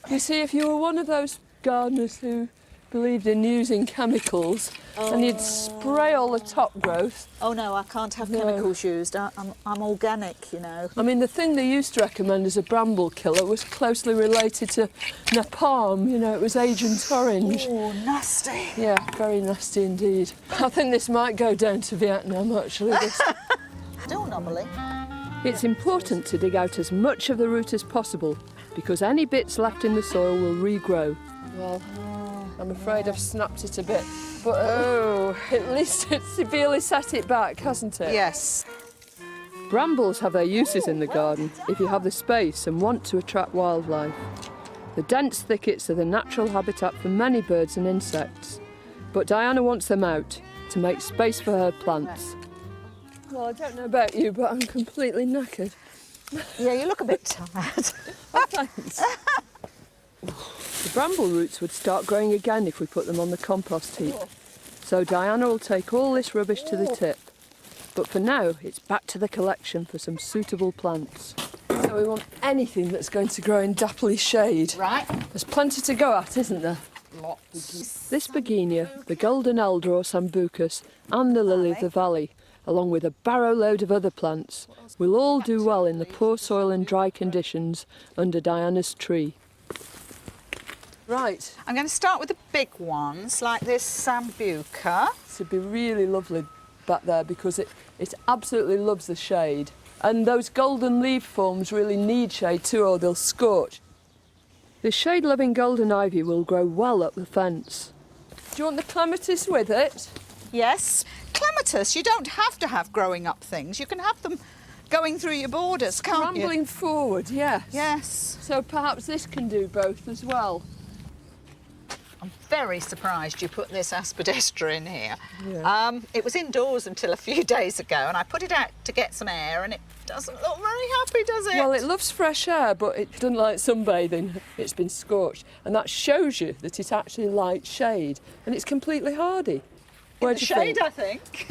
Speaker 6: You see, if you were one of those gardeners who believed in using chemicals and you'd spray all the top growth...
Speaker 5: Oh, no, I can't have chemicals used. I'm organic, you know.
Speaker 6: I mean, the thing they used to recommend as a bramble killer was closely related to napalm. You know, it was Agent Orange.
Speaker 5: Oh, nasty.
Speaker 6: Yeah, very nasty indeed. I think this might go down to Vietnam, actually.
Speaker 5: Still knobbly.
Speaker 6: It's important to dig out as much of the root as possible because any bits left in the soil will regrow. Well, I'm afraid I've snapped it a bit, but at least it's severely set it back, hasn't it?
Speaker 5: Yes.
Speaker 6: Brambles have their uses in the garden if you have the space and want to attract wildlife. The dense thickets are the natural habitat for many birds and insects, but Diana wants them out to make space for her plants. Well, I don't know about you, but I'm completely knackered.
Speaker 5: Yeah, you look a bit tired.
Speaker 6: Oh, thanks. The bramble roots would start growing again if we put them on the compost heap. So Diana will take all this rubbish to the tip. But for now, it's back to the collection for some suitable plants. So we want anything that's going to grow in dappley shade.
Speaker 5: Right.
Speaker 6: There's plenty to go at, isn't there?
Speaker 5: Lots.
Speaker 6: This begonia, the golden elder or sambucus, and the lily of the valley, along with a barrow load of other plants, will all do well in the poor soil and dry conditions under Diana's tree. Right.
Speaker 5: I'm going to start with the big ones, like this sambuca.
Speaker 6: This would be really lovely back there because it absolutely loves the shade. And those golden leaf forms really need shade too, or they'll scorch. The shade-loving golden ivy will grow well up the fence. Do you want the clematis with it?
Speaker 5: Yes. Clematis, you don't have to have growing up things. You can have them going through your borders, can't you?
Speaker 6: Rambling forward, yes.
Speaker 5: Yes.
Speaker 6: So perhaps this can do both as well.
Speaker 5: I'm very surprised you put this aspidistra in here.
Speaker 6: Yeah.
Speaker 5: It was indoors until a few days ago and I put it out to get some air and it doesn't look very happy, does it?
Speaker 6: Well, it loves fresh air, but it doesn't like sunbathing. It's been scorched. And that shows you that it actually likes shade. And it's completely hardy.
Speaker 5: In the shade, I think.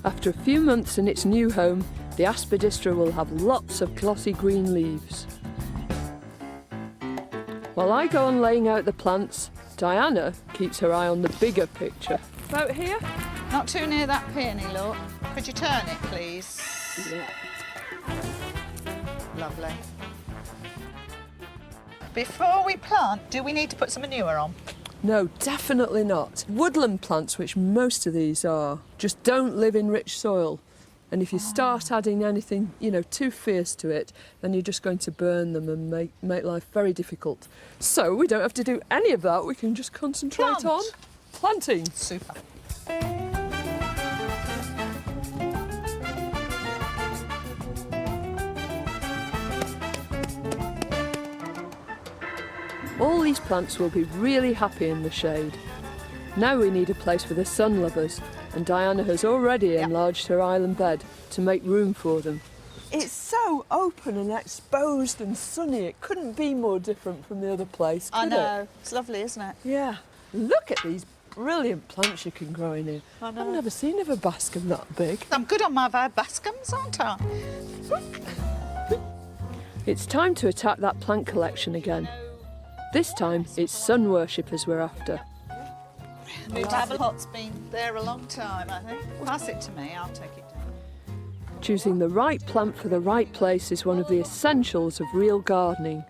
Speaker 6: After a few months in its new home, the aspidistra will have lots of glossy green leaves. While I go on laying out the plants, Diana keeps her eye on the bigger picture. About here?
Speaker 5: Not too near that peony, look. Could you turn it, please?
Speaker 6: Yeah.
Speaker 5: Lovely. Before we plant, do we need to put some manure on?
Speaker 6: No, definitely not. Woodland plants, which most of these are, just don't live in rich soil. And if you start adding anything, you know, too fierce to it, then you're just going to burn them and make life very difficult. So we don't have to do any of that. We can just concentrate on planting.
Speaker 5: Super.
Speaker 6: All these plants will be really happy in the shade. Now we need a place for the sun lovers, and Diana has already enlarged her island bed to make room for them. It's so open and exposed and sunny. It couldn't be more different from the other place, could
Speaker 5: I know.
Speaker 6: it?
Speaker 5: It's lovely, isn't it?
Speaker 6: Yeah. Look at these brilliant plants you can grow in here.
Speaker 5: I know.
Speaker 6: I've never seen a verbascum that big.
Speaker 5: I'm good on my verbascums, aren't I?
Speaker 6: It's time to attack that plant collection again. This time, it's sun worshippers we're after.
Speaker 5: New table pot's been there a long time, I think. Pass it to me, I'll take it down.
Speaker 6: Choosing the right plant for the right place is one of the essentials of real gardening.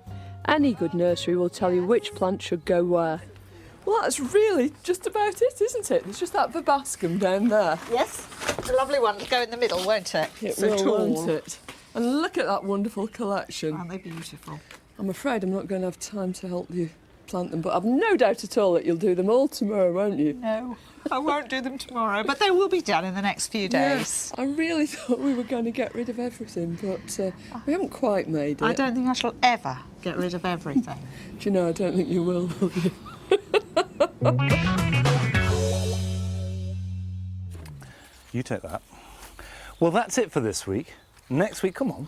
Speaker 6: Any good nursery will tell you which plant should go where. Well, that's really just about it, isn't it? There's just that verbascum down there.
Speaker 5: Yes, a lovely one to go in the middle, won't it?
Speaker 6: It
Speaker 5: So
Speaker 6: will,
Speaker 5: tall.
Speaker 6: won't it? And look at that wonderful collection.
Speaker 5: Aren't they beautiful?
Speaker 6: I'm afraid I'm not going to have time to help you plant them, but I've no doubt at all that you'll do them all tomorrow, won't you?
Speaker 5: No, I won't do them tomorrow, but they will be done in the next few days.
Speaker 6: Yeah, I really thought we were going to get rid of everything, but we haven't quite made it.
Speaker 5: I don't think I shall ever get rid of everything.
Speaker 6: Do you know, I don't think you will you?
Speaker 1: You take that. Well, that's it for this week. Next week, come on.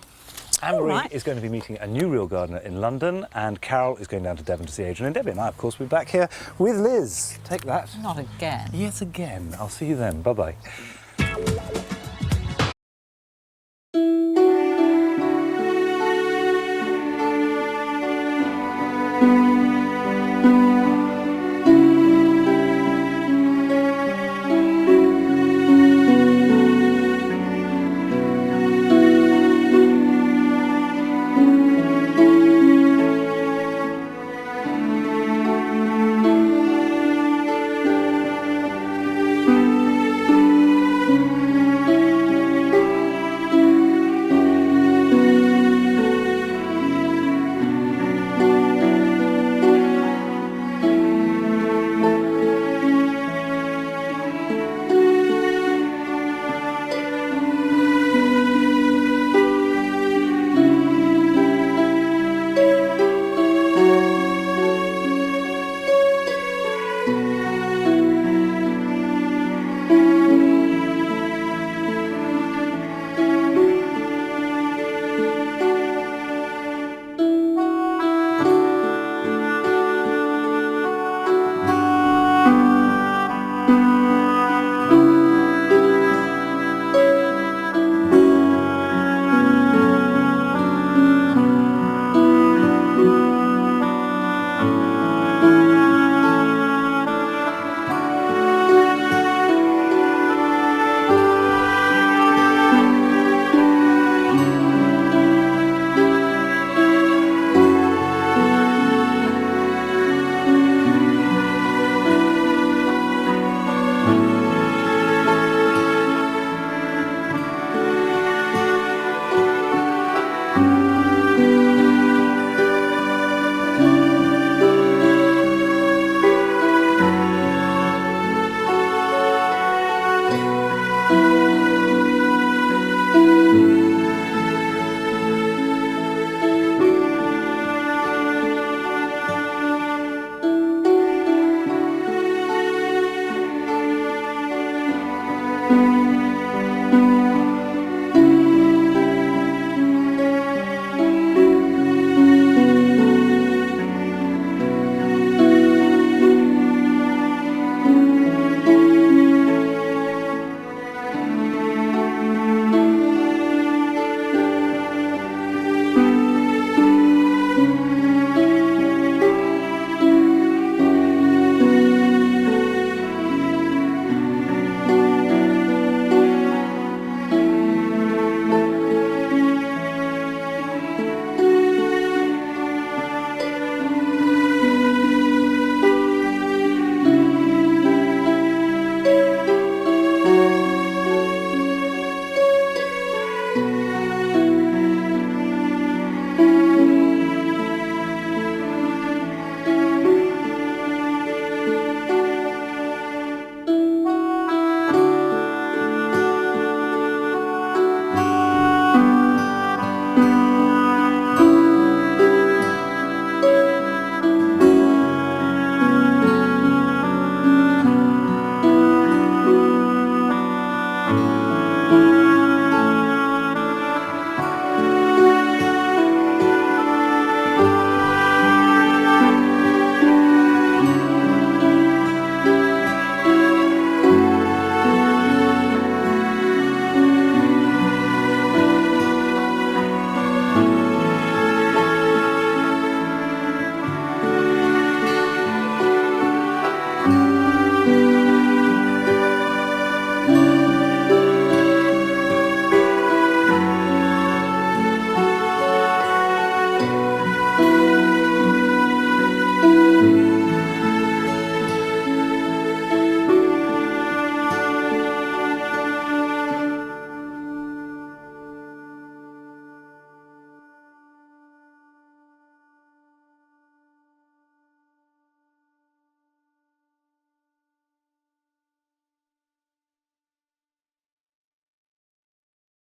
Speaker 1: Anne-Marie is going to be meeting a new real gardener in London, and Carol is going down to Devon to see Adrian and Debbie. And I, of course, will be back here with Liz. Take that.
Speaker 5: Not again.
Speaker 1: Yes, again. I'll see you then. Bye-bye.